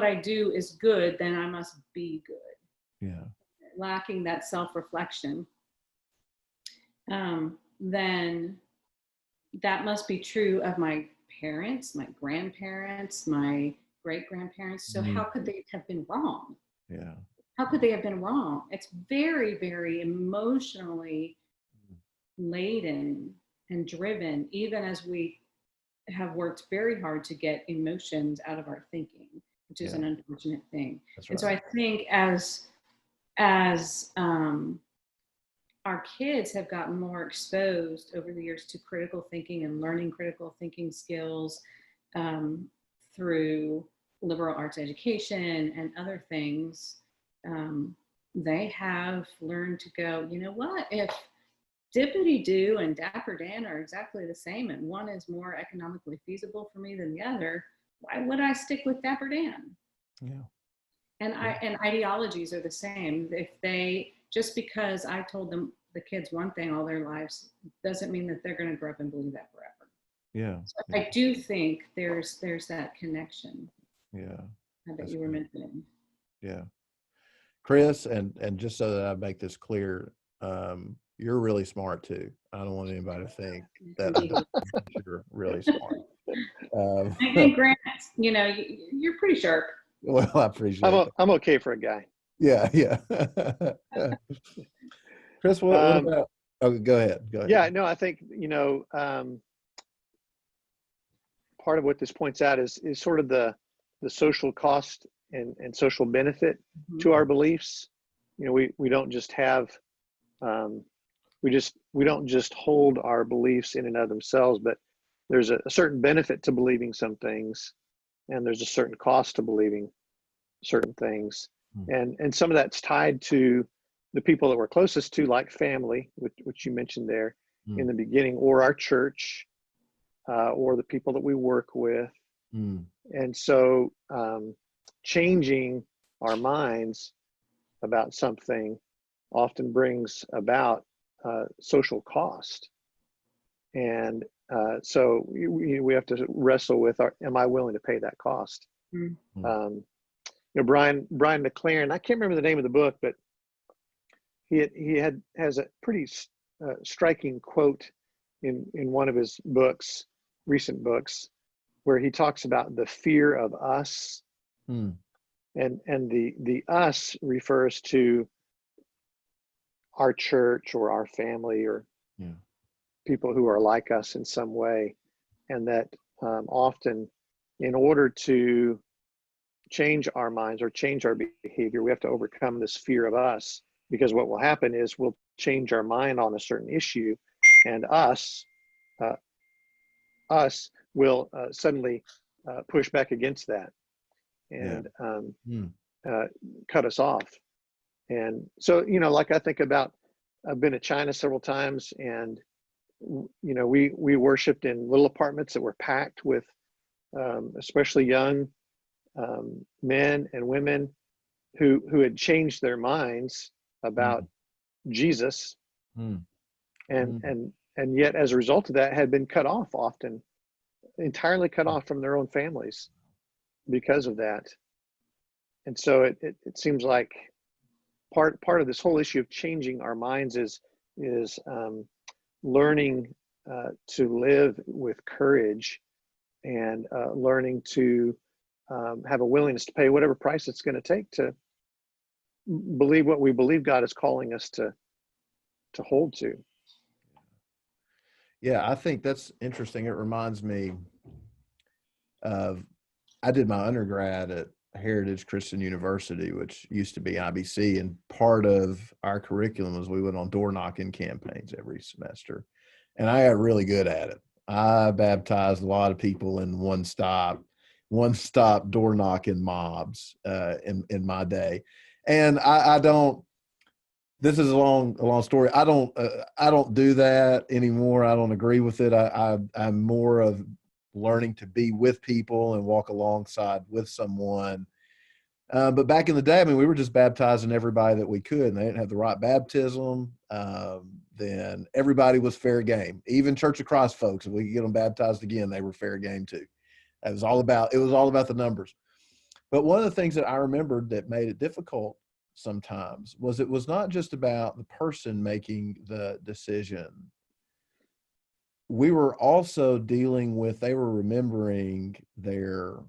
I do is good, then I must be good. Yeah. Lacking that self-reflection, then that must be true of my parents, my grandparents, my great-grandparents. So how could they have been wrong? Yeah. How could they have been wrong? It's very, very emotionally laden and driven, even as we have worked very hard to get emotions out of our thinking, which is an unfortunate thing. That's right. And so I think as our kids have gotten more exposed over the years to critical thinking and learning critical thinking skills through liberal arts education and other things, they have learned to go, you know what, if Dippity-Doo and Dapper Dan are exactly the same and one is more economically feasible for me than the other, why would I stick with Dapper Dan? Yeah. And ideologies are the same. If they, just because I told them the kids one thing all their lives doesn't mean that they're going to grow up and believe that forever. Yeah. So I do think there's that connection. Yeah. That you were mentioning. Yeah. Chris, and just so that I make this clear, you're really smart too. I don't want anybody to think that you're really smart. I think, Grant, you're pretty sharp. Well, I appreciate it. I'm okay for a guy. Yeah. Chris, what about Oh, go ahead. Go ahead. Yeah, no, I think, part of what this points out is sort of the social cost and social benefit to our beliefs. We don't just have, we don't just hold our beliefs in and of themselves, but there's a certain benefit to believing some things, and there's a certain cost to believing certain things. And some of that's tied to the people that we're closest to, like family, which you mentioned there in the beginning, or our church, or the people that we work with. And so changing our minds about something often brings about social cost. And so we have to wrestle with, am I willing to pay that cost? Brian McLaren, I can't remember the name of the book, but he has a pretty striking quote in one of his books, recent books, where he talks about the fear of us. And the us refers to our church or our family or people who are like us in some way. And that often, in order to change our minds or change our behavior, we have to overcome this fear of us, because what will happen is we'll change our mind on a certain issue, and us will suddenly push back against that and cut us off. And so, like I think about, I've been to China several times, and we worshiped in little apartments that were packed with especially young men and women who had changed their minds about Jesus, and yet as a result of that had been cut off, often entirely cut off from their own families because of that. And so it seems like part of this whole issue of changing our minds is learning to live with courage, and learning to have a willingness to pay whatever price it's going to take to believe what we believe God is calling us to hold to. Yeah, I think that's interesting. It reminds me of, I did my undergrad at Heritage Christian University, which used to be IBC, and part of our curriculum was we went on door knocking campaigns every semester, and I got really good at it. I baptized a lot of people in one stop door knocking mobs in my day. And I don't, this is a long story. I don't do that anymore. I don't agree with it. I'm more of learning to be with people and walk alongside with someone. But back in the day, I mean, we were just baptizing everybody that we could, and they didn't have the right baptism. Then everybody was fair game. Even Church of Christ folks, if we could get them baptized again, they were fair game too. It was all about the numbers. But one of the things that I remembered that made it difficult sometimes was it was not just about the person making the decision. We were also dealing with, they were remembering their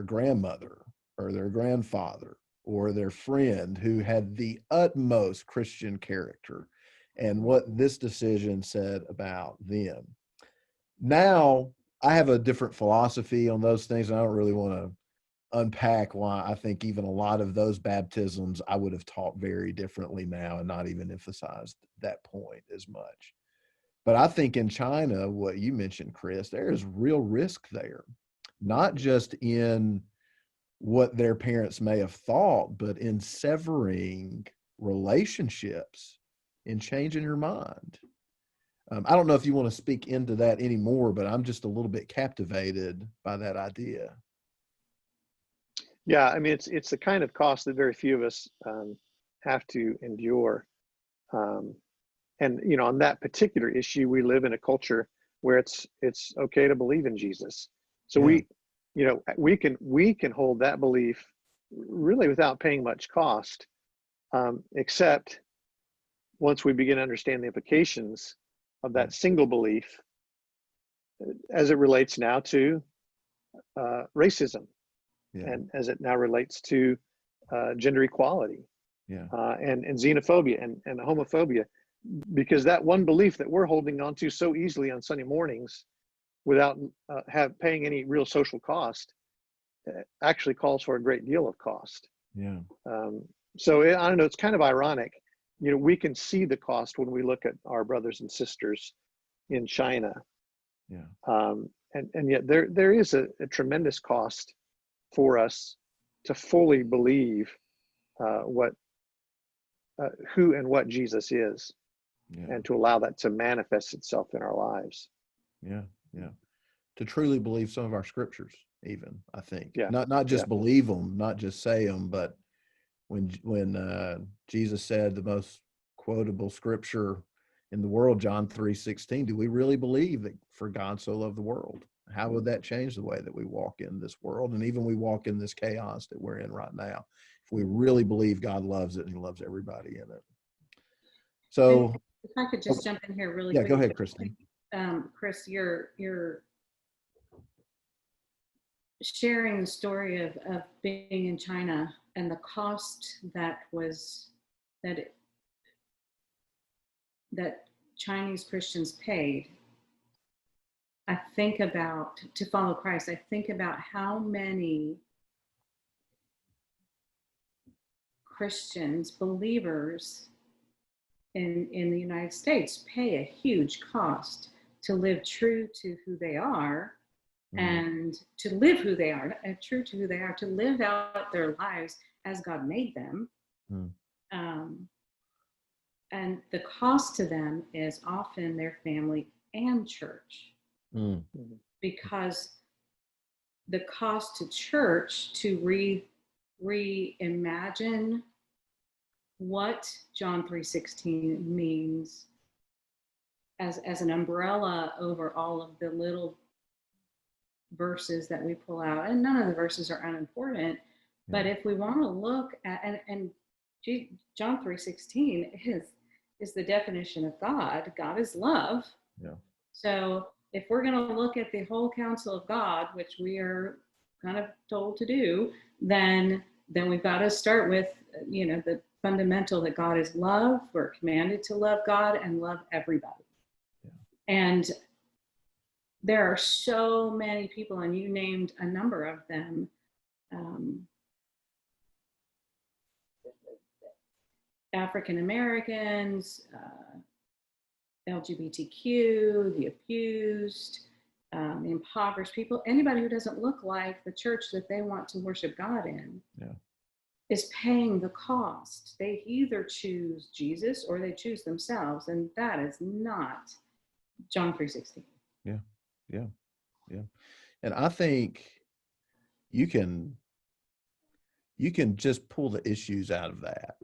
grandmother or their grandfather or their friend who had the utmost Christian character, and what this decision said about them. Now, I have a different philosophy on those things, and I don't really want to unpack why I think even a lot of those baptisms I would have taught very differently now and not even emphasized that point as much. But I think in China, what you mentioned, Chris, there is real risk there, not just in what their parents may have thought, but in severing relationships, in changing your mind. I don't know if you want to speak into that anymore, but I'm just a little bit captivated by that idea. Yeah, I mean, it's the kind of cost that very few of us have to endure. And on that particular issue, we live in a culture where it's okay to believe in Jesus. So we can hold that belief really without paying much cost, except once we begin to understand the implications of that single belief as it relates now to racism, and as it now relates to gender equality, and xenophobia and homophobia. because that one belief that we're holding on to so easily on Sunday mornings without paying any real social cost actually calls for a great deal of cost. Yeah. So I don't know, it's kind of ironic. You know, we can see the cost when we look at our brothers and sisters in China. Yeah. And yet there is a tremendous cost for us to fully believe who and what Jesus is, Yeah. and to allow that to manifest itself in our lives. Yeah. Yeah. To truly believe some of our scriptures, even, I think. Yeah. Not just Yeah. believe them, not just say them, but when Jesus said the most quotable scripture in the world, John 3:16, do we really believe that for God so loved the world? How would that change the way that we walk in this world, and even we walk in this chaos that we're in right now? If we really believe God loves it and he loves everybody in it. So if I could just jump in here really yeah, quick. go ahead, Christine. Chris, you're sharing the story of being in China and the cost that Chinese Christians paid. I think about, to follow Christ, I think about how many Christians, believers in the United States pay a huge cost to live true to who they are, and to live who they are, true to who they are, to live out their lives as God made them. And the cost to them is often their family and church. Because the cost to church to reimagine what John 3:16 means as an umbrella over all of the little verses that we pull out, and none of the verses are unimportant, but if we want to look at, and John 3:16 is the definition of God. God is love. Yeah. So if we're going to look at the whole counsel of God, which we are kind of told to do, then we've got to start with, the fundamental that God is love. We're commanded to love God and love everybody. Yeah. And there are so many people, and you named a number of them, African Americans, LGBTQ, the abused, impoverished people, anybody who doesn't look like the church that they want to worship God in, is paying the cost. They either choose Jesus or they choose themselves, and that is not John 3:16. Yeah. And I think you can just pull the issues out of that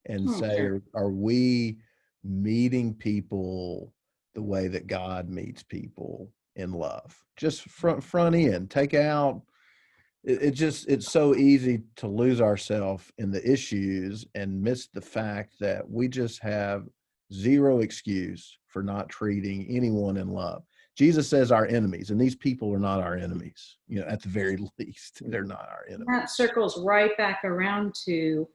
and say, sure. are we meeting people the way that God meets people in love? Just front end, take out. It's so easy to lose ourselves in the issues and miss the fact that we just have zero excuse for not treating anyone in love. Jesus says our enemies, and these people are not our enemies. At the very least, they're not our enemies. That circles right back around to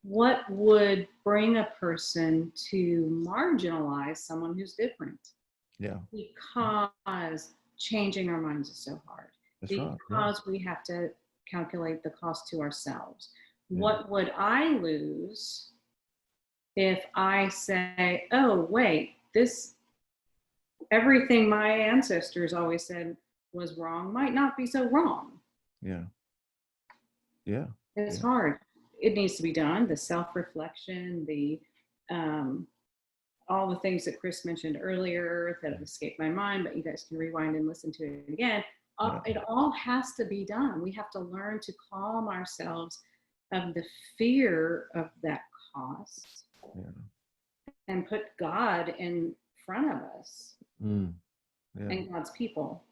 what would bring a person to marginalize someone who's different. Yeah. Because changing our minds is so hard. That's because right. we have to calculate the cost to ourselves. Yeah. What would I lose if I say, oh, wait, everything my ancestors always said was wrong might not be so wrong. Yeah. It's hard. It needs to be done. The self-reflection, all the things that Chris mentioned earlier that have escaped my mind, but you guys can rewind and listen to it again. It all has to be done. We have to learn to calm ourselves of the fear of that cost and put God in front of us and God's people,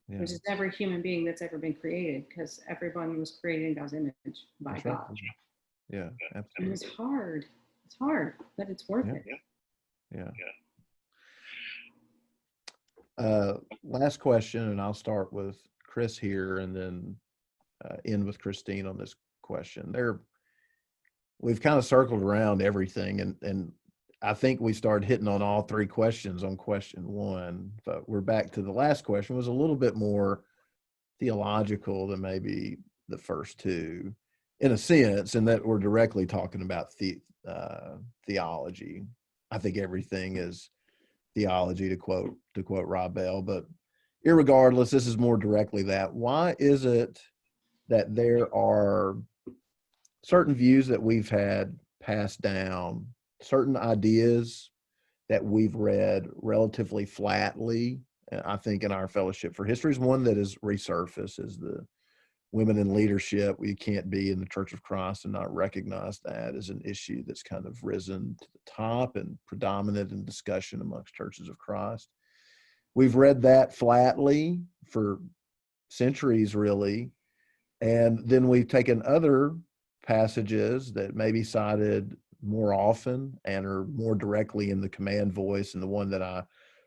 which is every human being that's ever been created, because everyone was created in God's image by That's God. right. Yeah, absolutely. And it's hard. It's hard, but it's worth it. Yeah. Last question, and I'll start with Chris here and then end with Christine on this question. we've kind of circled around everything, and I think we started hitting on all three questions on question one, but we're back to the last question. It was a little bit more theological than maybe the first two, in a sense, in that we're directly talking about theology. I think everything is theology, to quote Rob Bell, but irregardless, this is more directly that. Why is it that there are certain views that we've had passed down, certain ideas that we've read relatively flatly? I think in our Fellowship for History is one that has resurfaced, is the women in leadership. We can't be in the Church of Christ and not recognize that as an issue that's kind of risen to the top and predominant in discussion amongst churches of Christ. We've read that flatly for centuries, really. And then we've taken other passages that may be cited more often and are more directly in the command voice. And the one that I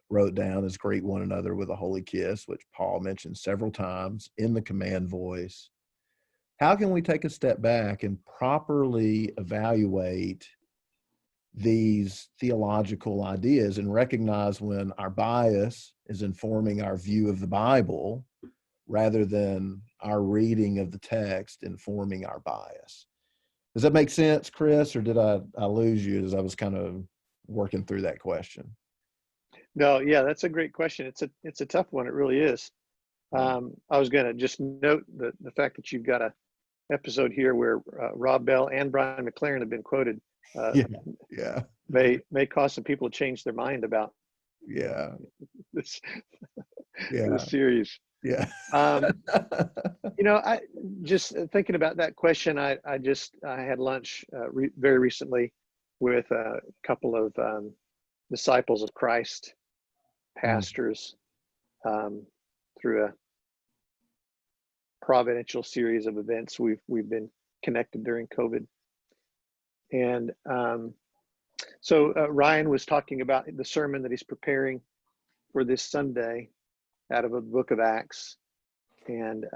wrote down is greet one another with a holy kiss, which Paul mentioned several times in the command voice. How can we take a step back and properly evaluate these theological ideas and recognize when our bias is informing our view of the Bible rather than our reading of the text informing our bias? Does that make sense, Chris, or did I lose you as I was kind of working through that question? No, yeah, that's a great question. It's a tough one. It really is. I was going to just note the fact that you've got a episode here where Rob Bell and Brian McLaren have been quoted. Yeah. May cause some people to change their mind about this series. Yeah. I just thinking about that question. I had lunch very recently with a couple of disciples of Christ, pastors, through a providential series of events. We've been connected during COVID, and so Ryan was talking about the sermon that he's preparing for this Sunday out of a book of Acts, and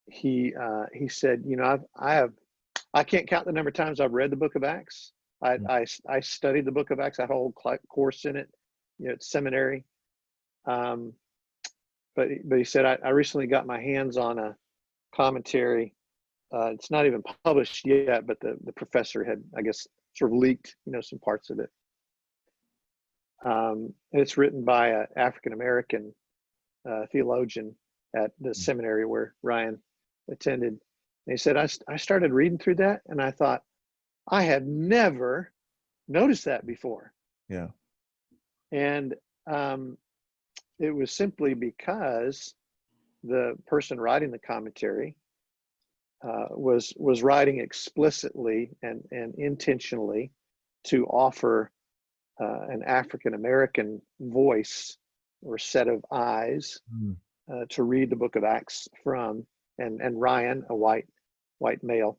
he said, I can't count the number of times I've read the book of Acts. I studied the book of Acts. I had a whole course in it, at seminary. But he said, I recently got my hands on a commentary. It's not even published yet, but the professor had, I guess, sort of leaked, some parts of it. And it's written by an African-American theologian at the seminary where Ryan attended. And he said, I started reading through that, and I thought, I had never noticed that before. Yeah. And it was simply because the person writing the commentary was writing explicitly and intentionally to offer an African-American voice or set of eyes to read the book of Acts from, and Ryan, a white male,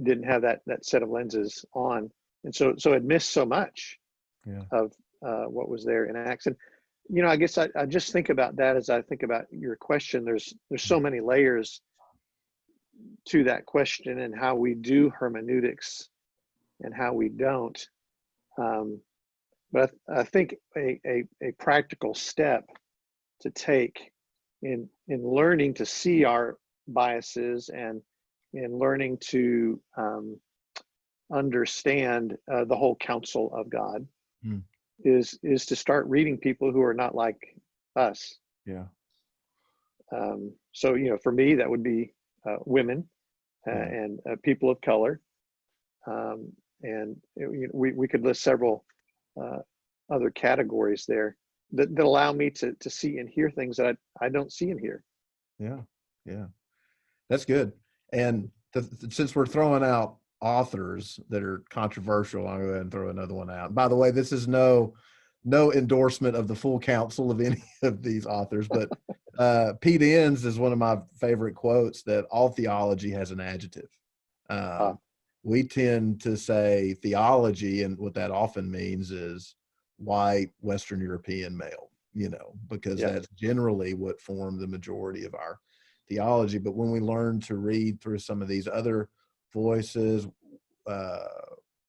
didn't have that set of lenses on, and so it missed so much of what was there in Acts. And I guess I just think about that as I think about your question. There's so many layers to that question, and how we do hermeneutics and how we don't. But I think a practical step to take in learning to see our biases and in learning to understand the whole counsel of God is to start reading people who are not like us. Yeah. So for me, that would be women and people of color, and we could list several other categories there that allow me to see and hear things that I don't see and hear. Yeah, that's good. And since we're throwing out authors that are controversial, I'll go ahead and throw another one out. By the way, this is no endorsement of the full counsel of any of these authors, but Pete Enns is one of my favorite quotes, that all theology has an adjective. We tend to say theology, and what that often means is white, Western European male, because that's generally what formed the majority of our theology, but when we learn to read through some of these other voices,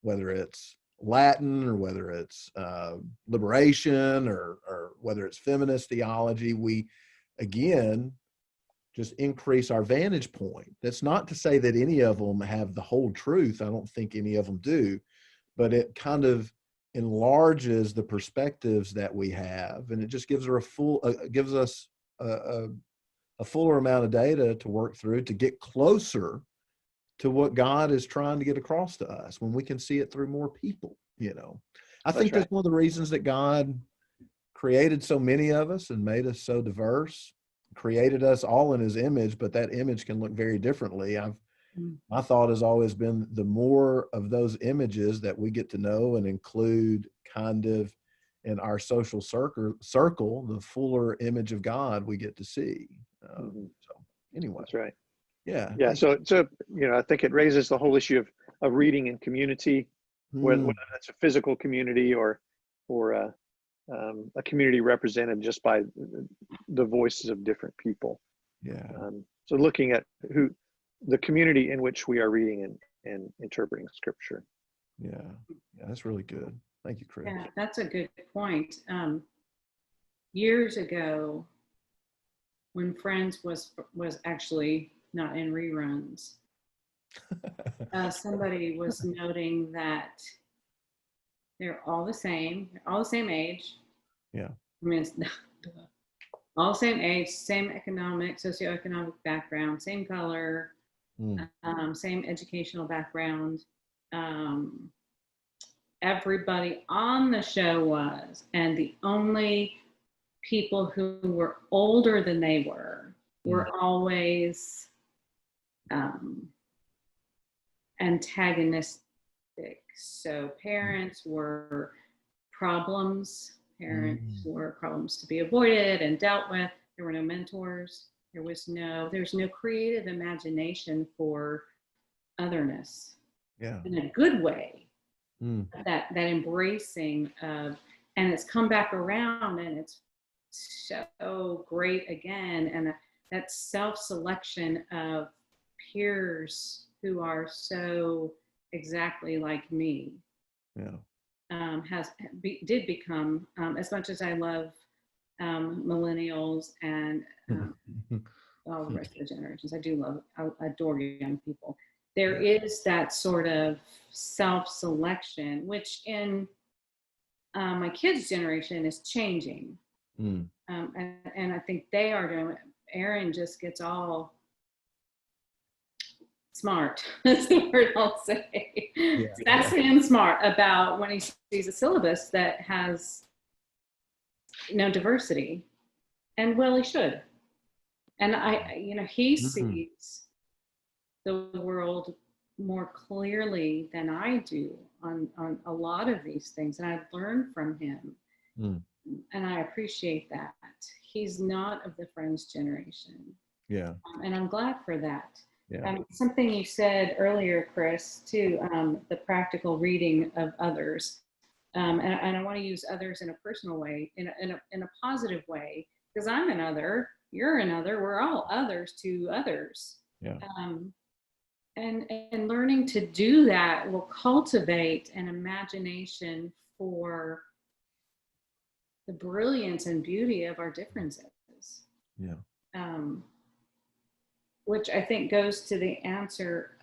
whether it's Latin or whether it's liberation or whether it's feminist theology, we again just increase our vantage point. That's not to say that any of them have the whole truth. I don't think any of them do, but it kind of enlarges the perspectives that we have, and it just gives us a fuller amount of data to work through to get closer to what God is trying to get across to us when we can see it through more people. I think that's one of the reasons that God created so many of us and made us so diverse, created us all in his image, but that image can look very differently. My thought has always been the more of those images that we get to know and include kind of in our social circle, the fuller image of God we get to see. So anyway. That's right. Yeah. Yeah. So, I think it raises the whole issue of reading in community, whether that's a physical community or a community represented just by the voices of different people. Yeah. So looking at the community in which we are reading and interpreting scripture. Yeah. That's really good. Thank you, Chris. Yeah, that's a good point. Years ago, when Friends was actually not in reruns, somebody was noting that they're all the same age. Yeah. I mean, it's all the same age, same socioeconomic background, same color, same educational background. Everybody on the show was, and the only people who were older than they were always antagonistic. So parents were problems. Parents were problems to be avoided and dealt with. There were no mentors. There's no creative imagination for otherness. Yeah. In a good way. That embracing of, and it's come back around, and it's so great again. And that self-selection of peers who are so exactly like me. Yeah. Did become, as much as I love millennials and all the rest of the generations, I adore young people. There is that sort of self-selection, which in my kids' generation is changing. And I think they are doing it. Aaron just gets all smart. That's the word I'll say. Sassy and smart about when he sees a syllabus that has no diversity. And well, he should. And he sees the world more clearly than I do on a lot of these things. And I've learned from him. And I appreciate that. He's not of the Friends generation. Yeah. And I'm glad for that. Yeah. Something you said earlier, Chris, too, the practical reading of others. And I want to use others in a personal way, in a positive way, because I'm an other, you're an other, we're all others to others. Yeah. And learning to do that will cultivate an imagination for the brilliance and beauty of our differences. Yeah. Which I think goes to the answer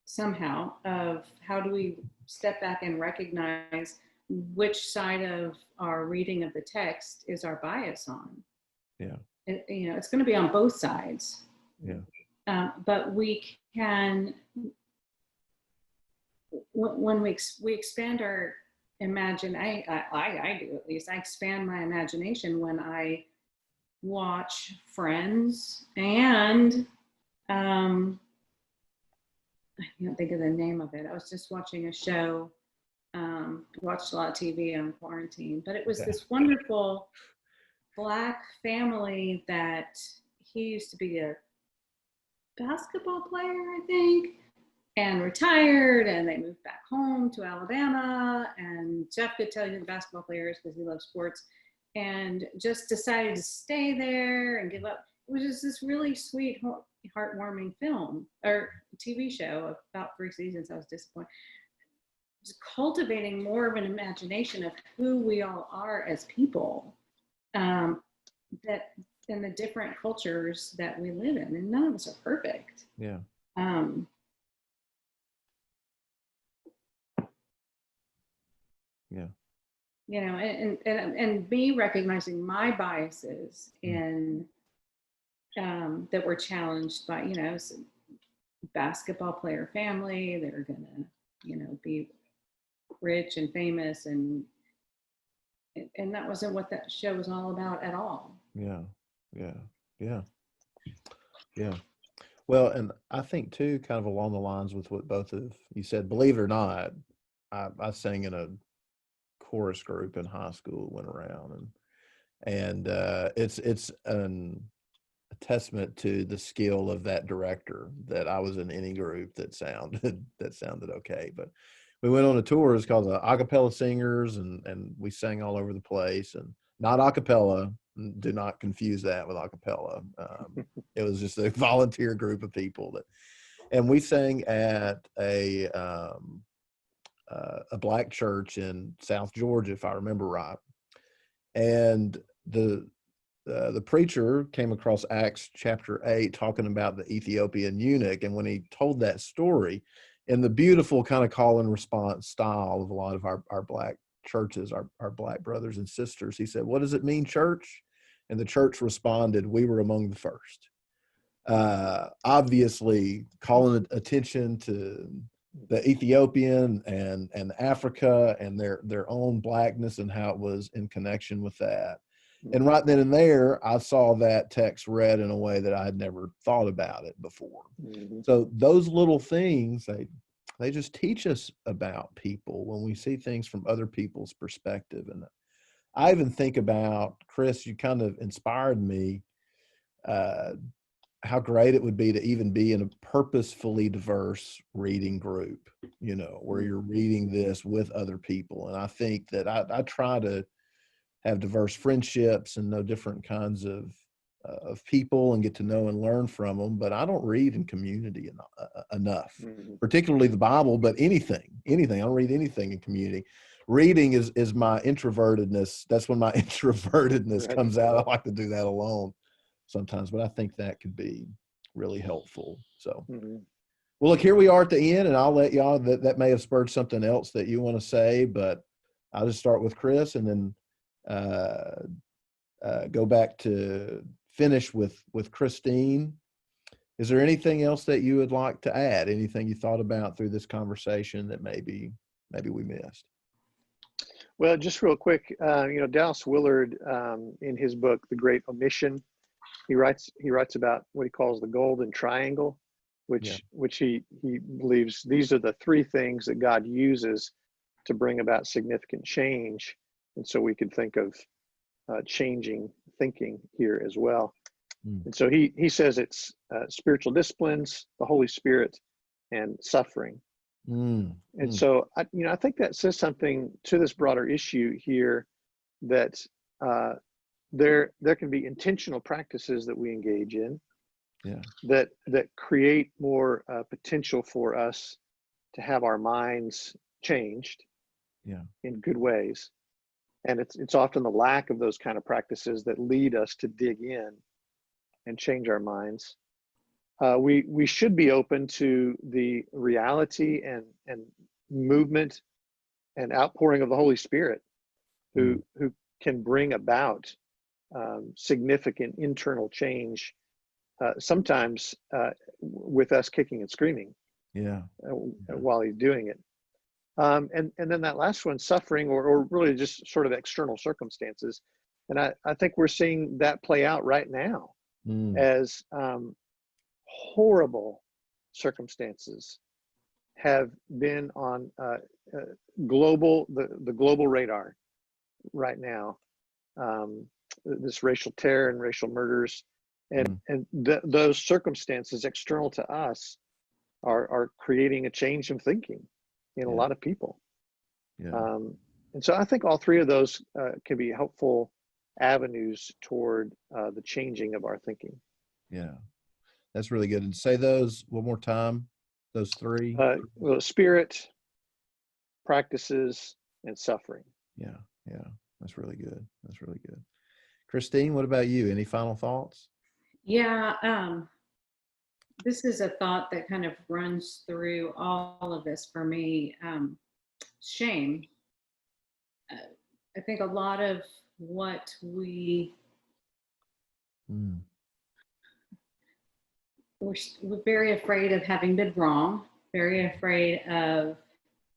somehow of how do we step back and recognize which side of our reading of the text is our bias on. Yeah. It's going to be on both sides. Yeah. But we can, when we expand our I do at least, I expand my imagination when I watch Friends and I can't think of the name of it. I was just watching a show, watched a lot of TV on quarantine, but it was this wonderful Black family that he used to be a basketball player, I think, and retired, and they moved back home to Alabama, and Jeff could tell you who the basketball player is because he loves sports, and just decided to stay there and give up. was just this really sweet, heartwarming film or TV show. About 3 seasons. I was disappointed. Just cultivating more of an imagination of who we all are as people, that in the different cultures that we live in, and none of us are perfect. Yeah. Yeah. You know, and me recognizing my biases and that were challenged by, you know, basketball player family. They're gonna, you know, be rich and famous, and that wasn't what that show was all about at all. Yeah. Yeah. Yeah. Yeah. Well, and I think too, kind of along the lines with what both of you said, believe it or not, I sang in a chorus group in high school, went around, and it's a testament to the skill of that director that I was in any group that sounded okay. But we went on a tour. It's called the Acapella Singers, and we sang all over the place, and not acapella. Do not confuse that with acapella. It was just a volunteer group of people and we sang at a black church in South Georgia, if I remember right. And the preacher came across Acts chapter 8 talking about the Ethiopian eunuch. And when he told that story in the beautiful kind of call and response style of a lot of our black churches, our black brothers and sisters, he said, "What does it mean, church?" And the church responded, "We were among the first." Obviously calling attention to the Ethiopian and Africa and their own blackness and how it was in connection with that. And right then and there, I saw that text read in a way that I had never thought about it before. Mm-hmm. So those little things, they just teach us about people when we see things from other people's perspective. And I even think about, Chris, you kind of inspired me, how great it would be to even be in a purposefully diverse reading group, you know, where you're reading this with other people. And I think that I try to have diverse friendships and know different kinds of people and get to know and learn from them. But I don't read in community enough, particularly the Bible, but anything. I don't read anything in community. Reading is my introvertedness. That's when my introvertedness comes out. I like to do that alone sometimes, but I think that could be really helpful. So, well, look, here we are at the end, and I'll let y'all, that may have spurred something else that you want to say, but I'll just start with Chris and then go back to finish with Christine. Is there anything else that you would like to add? Anything you thought about through this conversation that maybe we missed? Well, just real quick, you know, Dallas Willard, in his book, The Great Omission, he writes about what he calls the golden triangle, which he believes these are the three things that God uses to bring about significant change. And so we could think of changing thinking here as well. And so he says it's spiritual disciplines, the Holy Spirit, and suffering. And so I think that says something to this broader issue here, that there can be intentional practices that we engage in, that create more potential for us to have our minds changed in good ways. And it's often the lack of those kind of practices that lead us to dig in and change our minds. We should be open to the reality and movement and outpouring of the Holy Spirit, who can bring about significant internal change, sometimes with us kicking and screaming while he's doing it. And then that last one, suffering, or really just sort of external circumstances. And I think we're seeing that play out right now as horrible circumstances have been on the global radar right now. This racial terror and racial murders, and those circumstances external to us are creating a change in thinking in a lot of people. And so I think all three of those can be helpful avenues toward the changing of our thinking. Yeah. That's really good. And say those one more time, those three. Well, spirit, practices, and suffering. Yeah. Yeah. That's really good. That's really good. Christine, what about you? Any final thoughts? Yeah, this is a thought that kind of runs through all of this for me. Shame. Uh, I think a lot of what Mm. we're very afraid of having been wrong, very afraid of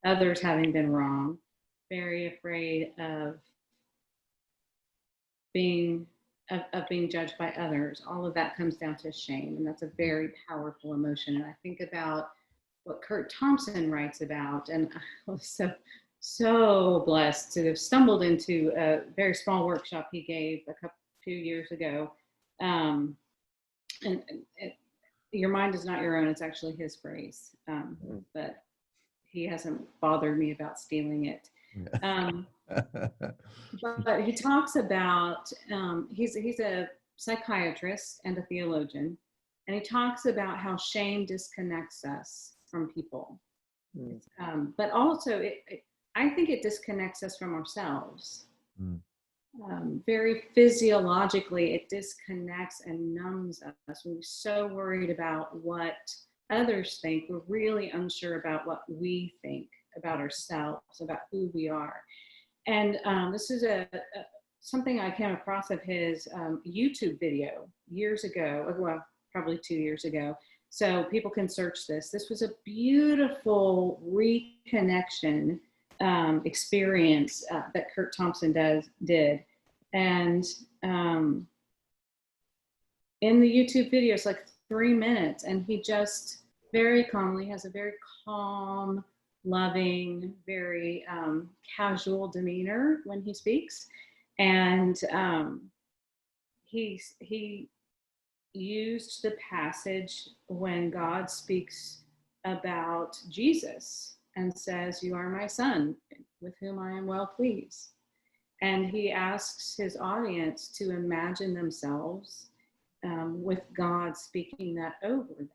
others having been wrong, very afraid of being being judged by others. All of that comes down to shame, and that's a very powerful emotion. And I think about what Kurt Thompson writes about, and I was so blessed to have stumbled into a very small workshop he gave few years ago. And your mind is not your own. It's actually his phrase, but he hasn't bothered me about stealing it. But he talks about he's a psychiatrist and a theologian, and he talks about how shame disconnects us from people, but also I think it disconnects us from ourselves. Very physiologically, it disconnects and numbs us. We're so worried about what others think, we're really unsure about what we think about ourselves, about who we are. And this is something I came across of his YouTube video years ago, well, probably 2 years ago. So people can search this. This was a beautiful reconnection experience that Kurt Thompson did. And in the YouTube video, it's like 3 minutes, and he just very calmly has a very calm, loving, very casual demeanor when he speaks. And he used the passage when God speaks about Jesus and says, "You are my son, with whom I am well pleased." And he asks his audience to imagine themselves with God speaking that over them.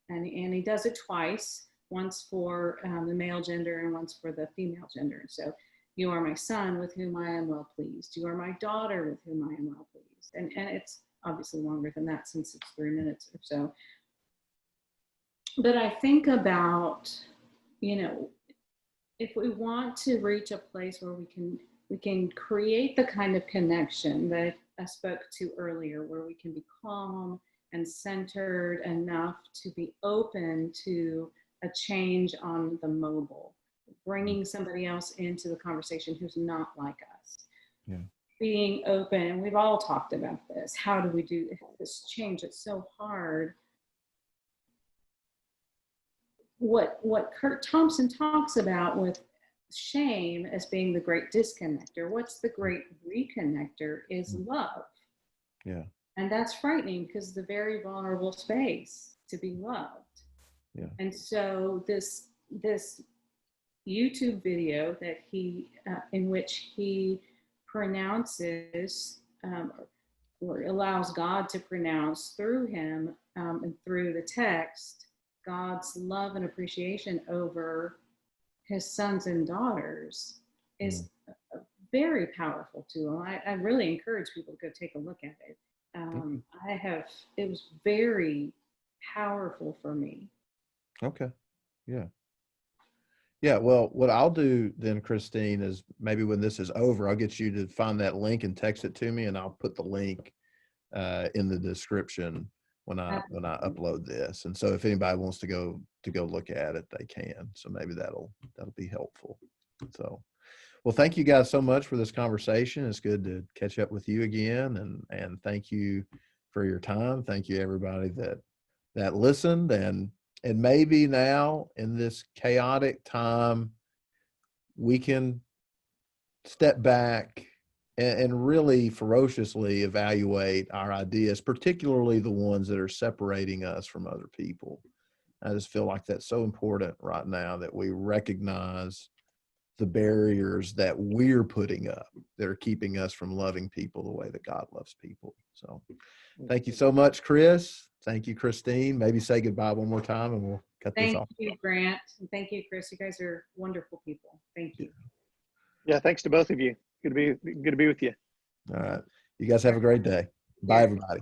And he does it twice, once for the male gender and once for the female gender. So, "You are my son, with whom I am well pleased. You are my daughter, with whom I am well pleased." And it's obviously longer than that, since it's 3 minutes or so. But I think about, if we want to reach a place where we can create the kind of connection that I spoke to earlier, where we can be calm and centered enough to be open to a change on the mobile, bringing somebody else into the conversation who's not like us. Yeah. Being open, and we've all talked about this. How do we do this change? It's so hard. What Kurt Thompson talks about with shame as being the great disconnector, what's the great reconnector is love. Yeah. And that's frightening, because it's a very vulnerable space to be loved. Yeah. And so this YouTube video that in which he pronounces or allows God to pronounce through him and through the text God's love and appreciation over his sons and daughters is a very powerful tool. I really encourage people to go take a look at it. It was very powerful for me. Okay. Yeah. Yeah. Well, what I'll do then, Christine, is maybe when this is over, I'll get you to find that link and text it to me, and I'll put the link in the description when I upload this. And so if anybody wants to go look at it, they can. So maybe that'll be helpful. So, well, thank you guys so much for this conversation. It's good to catch up with you again, and thank you for your time. Thank you everybody that listened, and maybe now in this chaotic time we can step back and really ferociously evaluate our ideas, particularly the ones that are separating us from other people. I just feel like that's so important right now, that we recognize the barriers that we're putting up, that are keeping us from loving people the way that God loves people. So thank you so much, Chris. Thank you, Christine. Maybe say goodbye one more time and we'll cut this Thank off. you, Grant. And thank you, Chris. You guys are wonderful people. Thank you. Yeah, thanks to both of you. Good to be with you. All right. You guys have a great day. Bye, everybody.